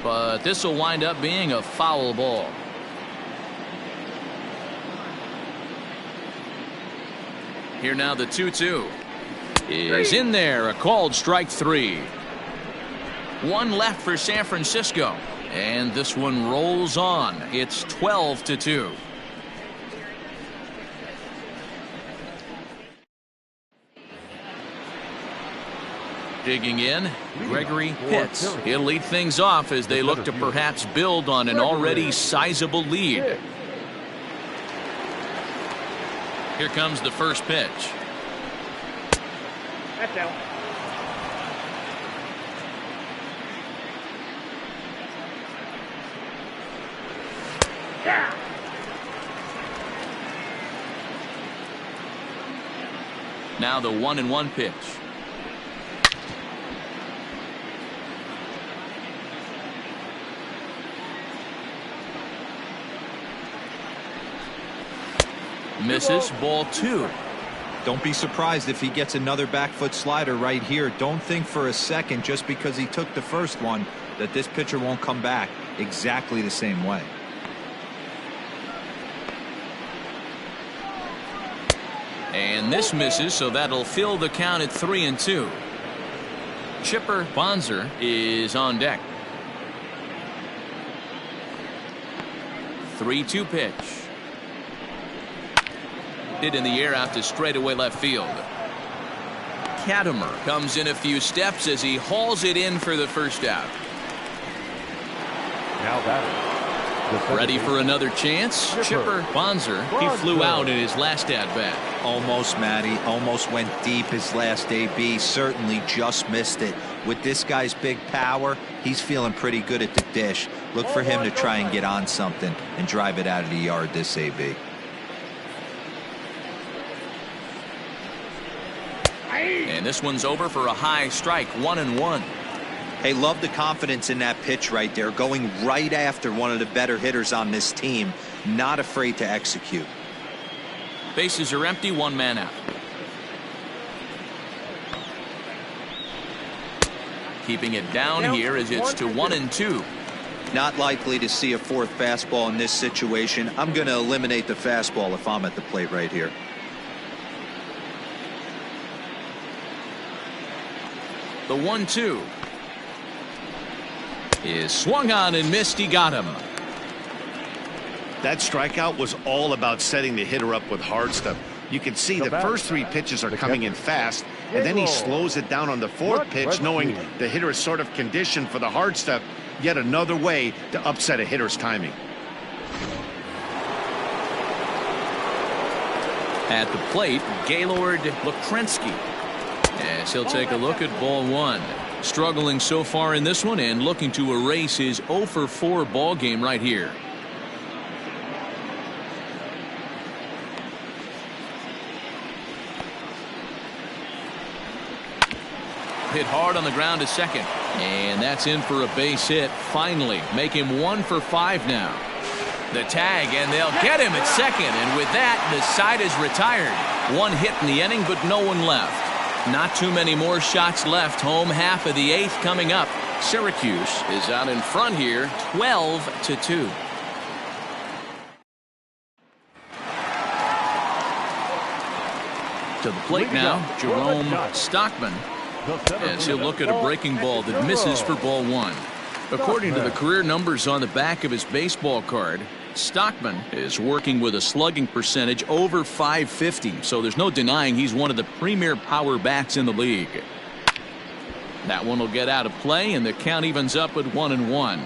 [SPEAKER 1] but this will wind up being a foul ball. Here now the 2-2 is in there, a called strike 3. One left for San Francisco, and this one rolls on. It's 12-2. Digging in, Gregory Pitts. He'll lead things off as they look to perhaps build on an already sizable lead. Here comes the first pitch.
[SPEAKER 7] That's out. Yeah.
[SPEAKER 1] Now the 1-1 pitch. Misses, ball 2.
[SPEAKER 4] Don't be surprised if he gets another back foot slider right here. Don't think for a second, just because he took the first one, that this pitcher won't come back exactly the same way.
[SPEAKER 1] And this misses, so that'll fill the count at 3-2. Chipper Bonzer is on deck. 3-2 pitch. Hit in the air out to straightaway left field. Katimer comes in a few steps as he hauls it in for the first out.
[SPEAKER 6] Now batting.
[SPEAKER 1] Ready for another chance? Chipper Bonzer. He flew out in his last at-bat.
[SPEAKER 4] Almost, Matty. Almost went deep his last AB. Certainly just missed it. With this guy's big power, he's feeling pretty good at the dish. Look for him to try and get on something and drive it out of the yard this AB.
[SPEAKER 1] And this one's over for a high strike, 1-1.
[SPEAKER 4] Hey, love the confidence in that pitch right there, going right after one of the better hitters on this team, not afraid to execute.
[SPEAKER 1] Bases are empty, one man out. Keeping it down here as it's to 1-2.
[SPEAKER 4] Not likely to see a fourth fastball in this situation. I'm going to eliminate the fastball if I'm at the plate right here.
[SPEAKER 1] The 1-2 is swung on and missed. He got him.
[SPEAKER 2] That strikeout was all about setting the hitter up with hard stuff. You can see the first 3 pitches are coming in fast, and then he slows it down on the 4th pitch, knowing the hitter is sort of conditioned for the hard stuff. Yet another way to upset a hitter's timing.
[SPEAKER 1] At the plate, Gaylord Lukrensky, as he'll take a look at ball 1. Struggling so far in this one and looking to erase his 0-for-4 ball game right here. Hit hard on the ground to second, and that's in for a base hit. Finally make him 1 for 5 now. The tag, and they'll get him at second, and with that the side is retired. 1 hit in the inning, but no one left. Not too many more shots left. Home half of the 8th coming up. Syracuse is out in front here, 12-2. To the plate now, Jerome Stockman, as he'll look at a breaking ball that misses for ball 1. According to the career numbers on the back of his baseball card, Stockman is working with a slugging percentage over .550, so there's no denying he's one of the premier power bats in the league. That one will get out of play, and the count evens up at 1-1.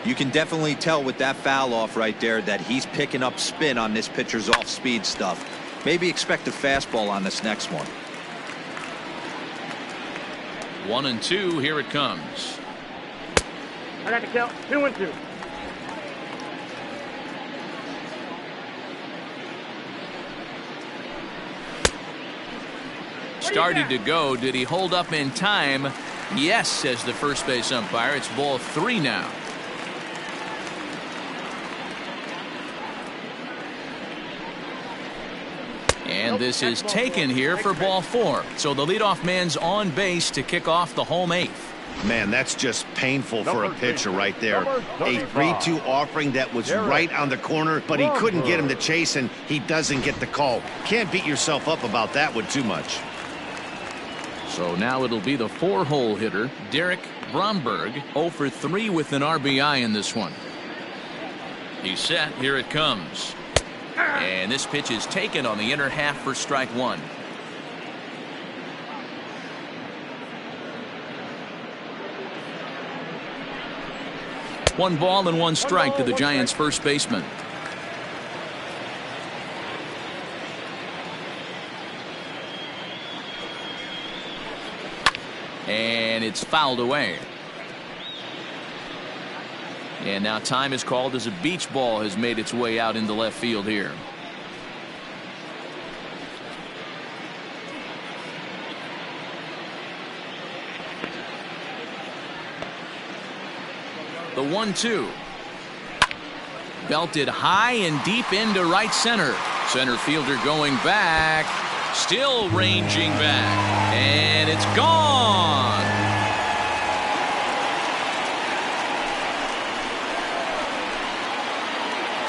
[SPEAKER 4] You can definitely tell with that foul off right there that he's picking up spin on this pitcher's off-speed stuff. Maybe expect a fastball on this next one.
[SPEAKER 1] 1-2, here it comes.
[SPEAKER 7] I got to count 2-2.
[SPEAKER 1] Started to go. Did he hold up in time? Yes, says the first base umpire. It's ball 3 now. And this is taken here for ball 4. So the leadoff man's on base to kick off the home 8th.
[SPEAKER 2] Man, that's just painful for a pitcher right there. A 3-2 offering that was right on the corner, but he couldn't get him to chase, and he doesn't get the call. Can't beat yourself up about that one too much.
[SPEAKER 1] So now it'll be the 4-hole hitter, Derek Bromberg, 0 for 3 with an RBI in this one. He's set. Here it comes. And this pitch is taken on the inner half for strike 1. One ball and 1 strike to the Giants' first baseman. And it's fouled away. And now time is called as a beach ball has made its way out into left field here. The 1-2. Belted high and deep into right center. Center fielder going back. Still ranging back. And it's gone.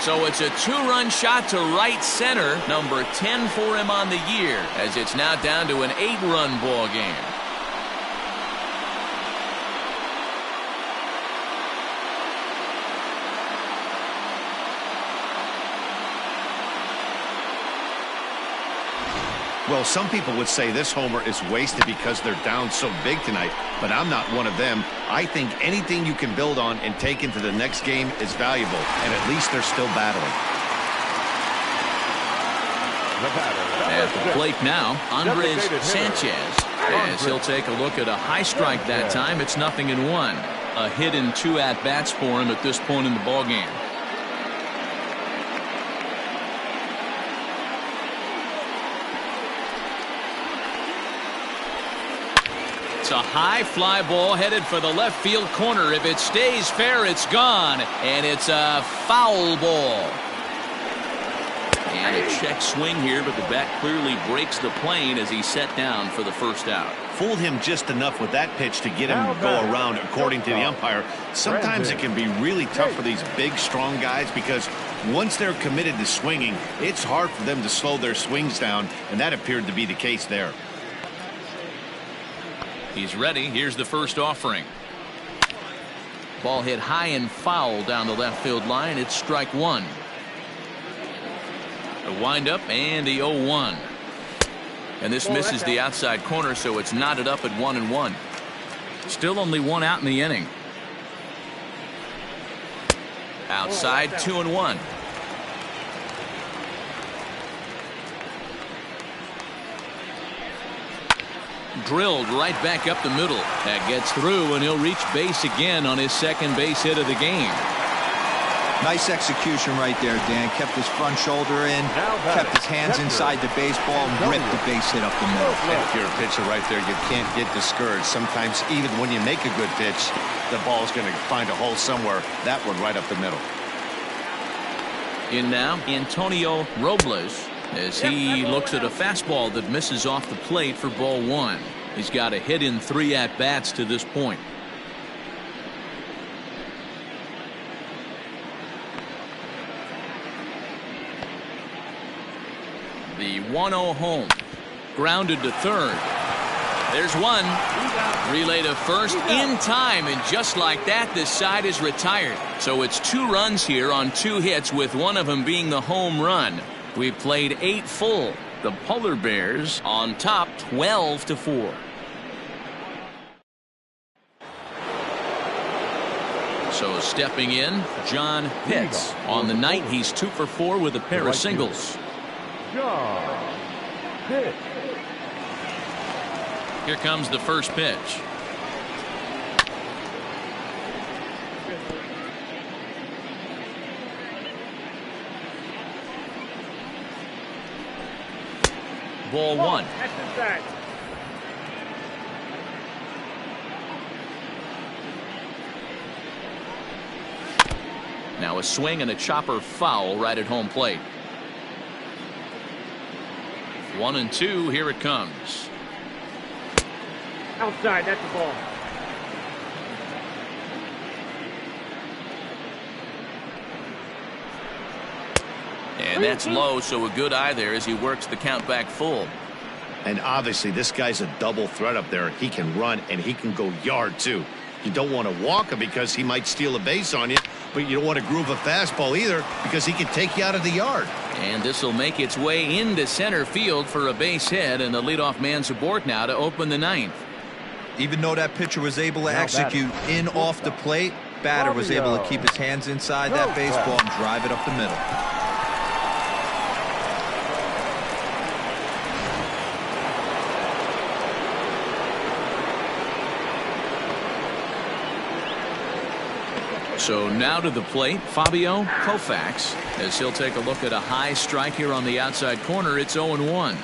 [SPEAKER 1] So it's a 2-run shot to right center. Number 10 for him on the year, as it's now down to an 8-run ball game.
[SPEAKER 2] Well, some people would say this homer is wasted because they're down so big tonight, but I'm not one of them. I think anything you can build on and take into the next game is valuable, and at least they're still battling.
[SPEAKER 1] At the plate now, Andres Sanchez, as he'll take a look at a high strike that time. It's 0-1. A hit and 2 at-bats for him at this point in the ballgame. It's a high fly ball headed for the left field corner. If it stays fair, it's gone. And it's a foul ball. And a check swing here, but the bat clearly breaks the plane as he's set down for the first out.
[SPEAKER 2] Fooled him just enough with that pitch to get him to go around, according to the umpire. Sometimes it can be really tough for these big, strong guys because once they're committed to swinging, it's hard for them to slow their swings down, and that appeared to be the case there.
[SPEAKER 1] He's ready. Here's the first offering. Ball hit high and foul down the left field line. It's strike one. The windup and the 0-1. And this misses the outside corner, so it's knotted up at 1-1. Still only one out in the inning. Outside 2-1. Drilled right back up the middle. That gets through, and he'll reach base again on his second base hit of the game.
[SPEAKER 4] Nice execution right there, Dan. Kept his front shoulder in, kept his hands inside the baseball, and ripped the base hit up the middle.
[SPEAKER 3] And if you're a pitcher right there, you can't get discouraged. Sometimes even when you make a good pitch, the ball's going to find a hole somewhere. That one right up the middle.
[SPEAKER 1] In now, Antonio Robles, as he looks at a fastball that misses off the plate for ball one. He's got a hit in 3 at-bats to this point. The 1-0 home. Grounded to third. There's one. Relay to first in time, and just like that, this side is retired. So it's 2 runs here on 2 hits, with one of them being the home run. We've played 8 full. The Polar Bears on top 12-4. So stepping in, John Pitts. On the night, he's 2 for 4 with a pair of singles.
[SPEAKER 6] John Pitts.
[SPEAKER 1] Here comes the first pitch. Ball 1. Now a swing and a chopper foul right at home plate. 1-2. Here it comes.
[SPEAKER 7] Outside, that's the ball.
[SPEAKER 1] And that's low, so a good eye there as he works the count back full.
[SPEAKER 2] And obviously this guy's a double threat up there. He can run and he can go yard too. You don't want to walk him because he might steal a base on you, but you don't want to groove a fastball either because he can take you out of the yard.
[SPEAKER 1] And this will make its way into center field for a base hit, and the leadoff man's aboard now to open the 9th.
[SPEAKER 4] Even though that pitcher was able to execute in off the plate, batter was able to keep his hands inside that baseball and drive it up the middle.
[SPEAKER 1] So now to the plate, Fabio Koufax, as he'll take a look at a high strike here on the outside corner. It's 0-1.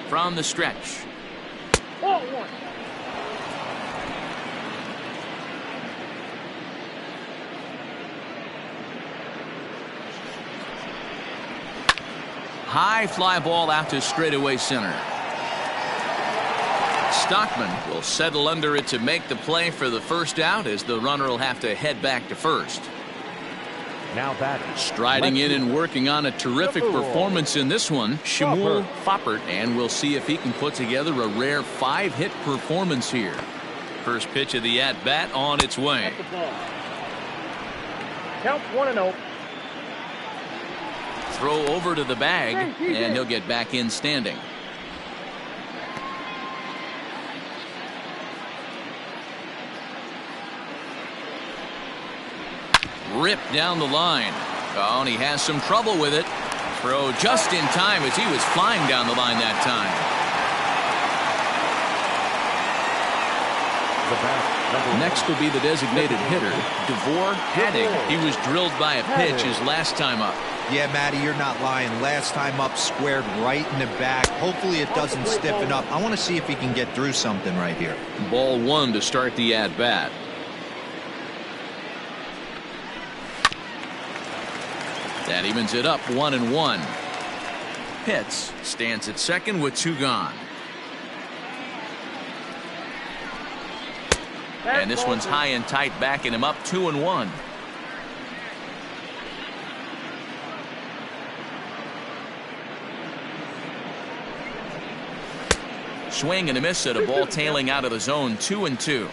[SPEAKER 1] From the stretch.
[SPEAKER 7] 0-1.
[SPEAKER 1] High fly ball out to straightaway center. Stockman will settle under it to make the play for the first out, as the runner will have to head back to first.
[SPEAKER 6] Now batting.
[SPEAKER 1] Striding in and working on a terrific performance in this one, Shmuel Foppert, and we'll see if he can put together a rare 5-hit performance here. First pitch of the at-bat on its way.
[SPEAKER 7] That's the ball. Count 1-0.
[SPEAKER 1] Throw over to the bag, and he'll get back in standing. Ripped down the line. Oh, and he has some trouble with it. Throw just in time as he was flying down the line that time.
[SPEAKER 6] The bat, number
[SPEAKER 1] Next will be the designated hitter, DeVore Hadding. He was drilled by a pitch his last time up.
[SPEAKER 4] Yeah, Matty, you're not lying. Last time up, squared right in the back. Hopefully it doesn't stiffen up. I want to see if he can get through something right here.
[SPEAKER 1] Ball one to start the at-bat. That evens it up 1-1. Pitts stands at second with 2 gone. And this one's high and tight, backing him up 2-1. Swing and a miss at a ball tailing out of the zone, 2-2.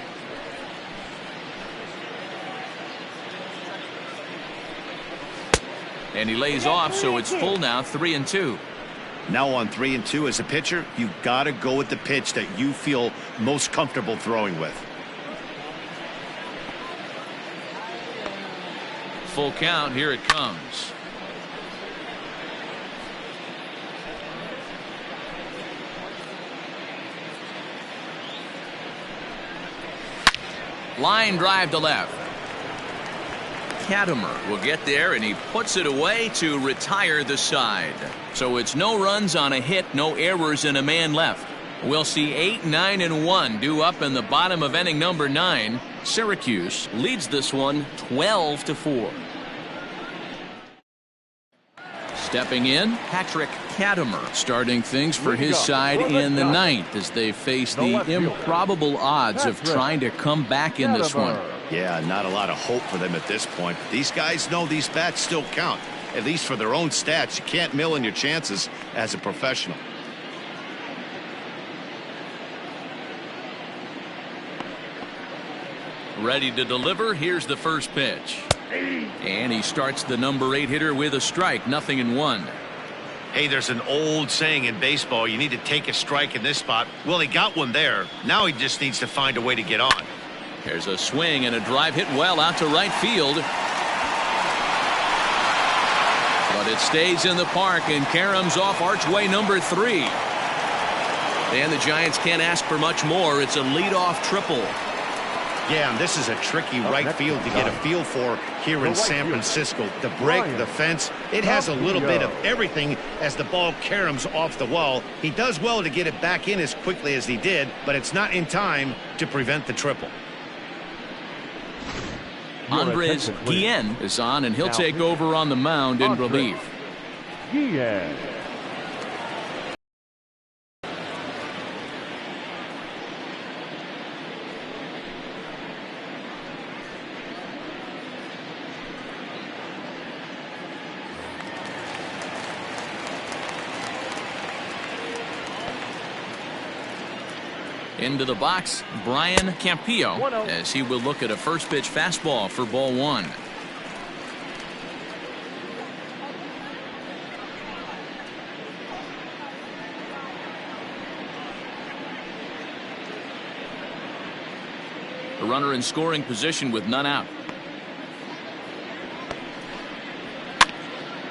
[SPEAKER 1] And he lays off, so it's full now, 3-2.
[SPEAKER 2] Now on 3-2 as a pitcher, you've got to go with the pitch that you feel most comfortable throwing with.
[SPEAKER 1] Full count, here it comes. Line drive to left. Katimer will get there, and he puts it away to retire the side. So it's no runs on a hit, no errors, and a man left. We'll see 8, 9, and 1 due up in the bottom of inning number 9. Syracuse leads this one 12-4. Stepping in, Patrick Katimer starting things for his side in the 9th as they face the improbable odds of trying to come back in this one.
[SPEAKER 2] Yeah, not a lot of hope for them at this point. These guys know these bats still count, at least for their own stats. You can't mill in your chances as a professional.
[SPEAKER 1] Ready to deliver. Here's the first pitch. And he starts the number 8 hitter with a strike, 0-1.
[SPEAKER 5] Hey, there's an old saying in baseball, you need to take a strike in this spot. Well, he got one there. Now he just needs to find a way to get on.
[SPEAKER 1] There's a swing and a drive hit well out to right field. But it stays in the park, and Karem's off archway number 3. And the Giants can't ask for much more. It's a leadoff triple.
[SPEAKER 2] Yeah, and this is a tricky right field to get a feel for here in San Francisco. The break, the fence, it has a little bit of everything as the ball caroms off the wall. He does well to get it back in as quickly as he did, but it's not in time to prevent the triple.
[SPEAKER 1] Andres Guillen is on, and he'll take over on the mound in relief.
[SPEAKER 6] Guillen.
[SPEAKER 1] Into the box, Brian Campillo, as he will look at a first pitch fastball for ball 1. A runner in scoring position with none out.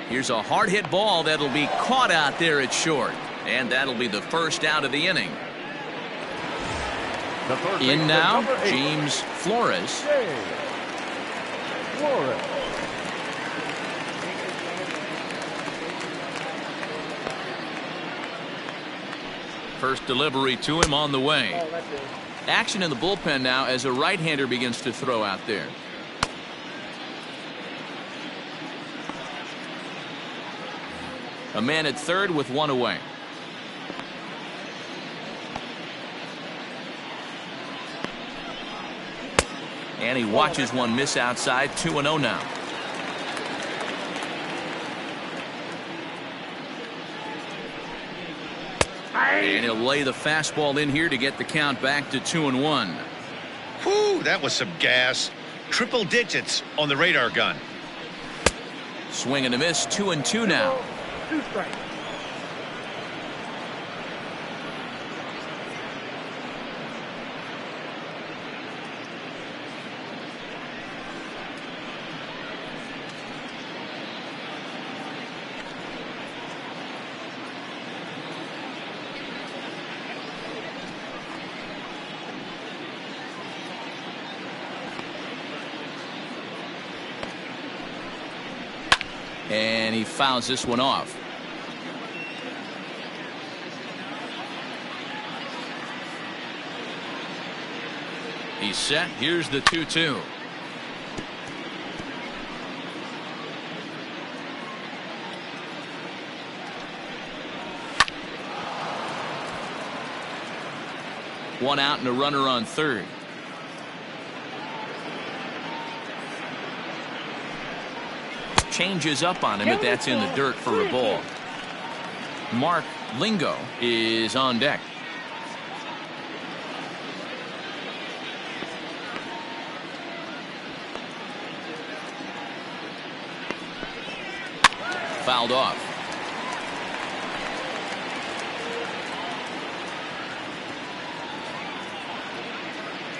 [SPEAKER 1] Here's a hard hit ball that'll be caught out there at short, and that'll be the first out of the inning. In now, James Flores. First delivery to him on the way. Action in the bullpen now as a right-hander begins to throw out there. A man at third with 1 away. And he watches one miss outside. 2-0 now. And he'll lay the fastball in here to get the count back to 2-1.
[SPEAKER 5] Whew, that was some gas. Triple digits on the radar gun.
[SPEAKER 1] Swing and a miss. 2-2 now.
[SPEAKER 7] 2 strikes.
[SPEAKER 1] And he fouls this one off. He's set. Here's the 2-2. One out and a runner on third. Changes up on him, but that's in the dirt for a ball. Mark Lingo is on deck. Fouled off.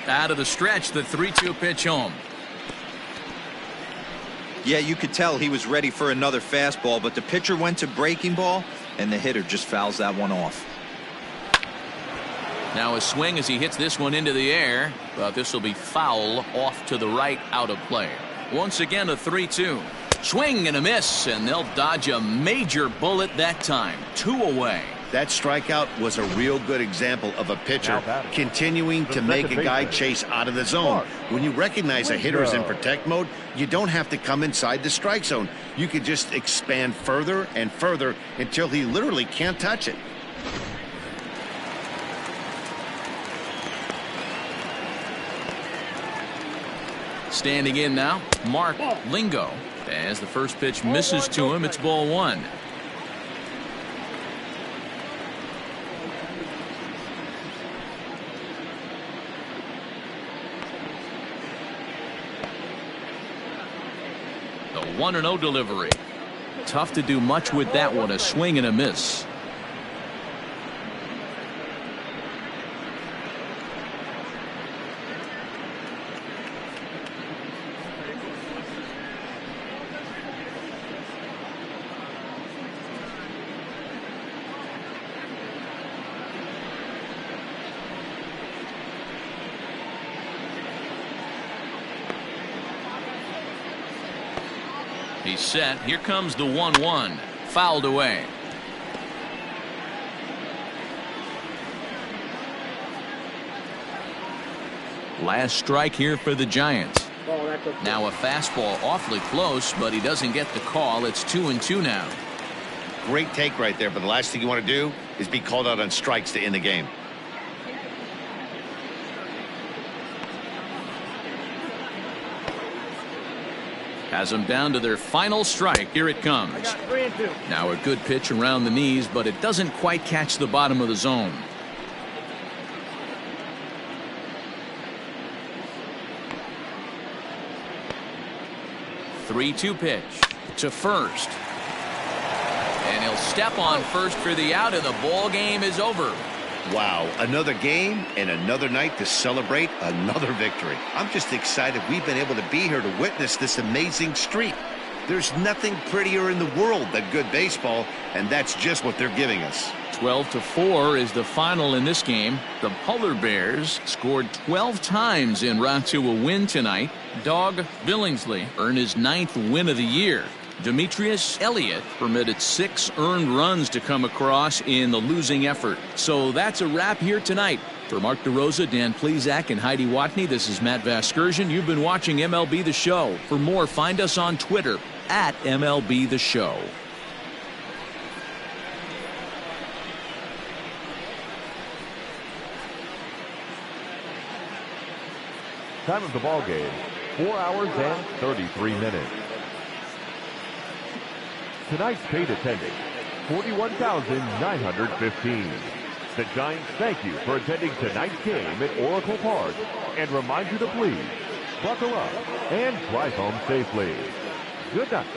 [SPEAKER 1] Out of the stretch, the 3-2 pitch home.
[SPEAKER 4] Yeah, you could tell he was ready for another fastball, but the pitcher went to breaking ball, and the hitter just fouls that one off.
[SPEAKER 1] Now a swing as he hits this one into the air, but this will be foul off to the right, out of play. Once again, a 3-2. Swing and a miss, and they'll dodge a major bullet that time. 2 away.
[SPEAKER 2] That strikeout was a real good example of a pitcher continuing to make a guy chase out of the zone. When you recognize a hitter is in protect mode, you don't have to come inside the strike zone. You can just expand further and further until he literally can't touch it.
[SPEAKER 1] Standing in now, Mark Lingo. As the first pitch misses to him, it's ball 1. The 1-0 delivery. Tough to do much with that one. A swing and a miss. He's set. Here comes the 1-1. Fouled away. Last strike here for the Giants. Now a fastball awfully close, but he doesn't get the call. It's 2-2 now.
[SPEAKER 2] Great take right there, but the last thing you want to do is be called out on strikes to end the game.
[SPEAKER 1] Has them down to their final strike. Here it comes. Now a good pitch around the knees, but it doesn't quite catch the bottom of the zone. Three-two pitch to first. And he'll step on first for the out, and the ball game is over.
[SPEAKER 2] Wow, another game and another night to celebrate another victory. I'm just excited we've been able to be here to witness this amazing streak. There's nothing prettier in the world than good baseball, and that's just what they're giving us.
[SPEAKER 1] 12-4 is the final in this game. The Polar Bears scored 12 times en route to a win tonight. Doug Billingsley earned his 9th win of the year. Demetrius Elliott permitted 6 earned runs to come across in the losing effort. So that's a wrap here tonight. For Mark DeRosa, Dan Plezak, and Heidi Watney, this is Matt Vasgersian. You've been watching MLB The Show. For more, find us on Twitter at MLB The Show.
[SPEAKER 6] Time of the ball game, 4 hours and 33 minutes. Tonight's paid attending, 41,915. The Giants thank you for attending tonight's game at Oracle Park and remind you to please buckle up and drive home safely. Good night.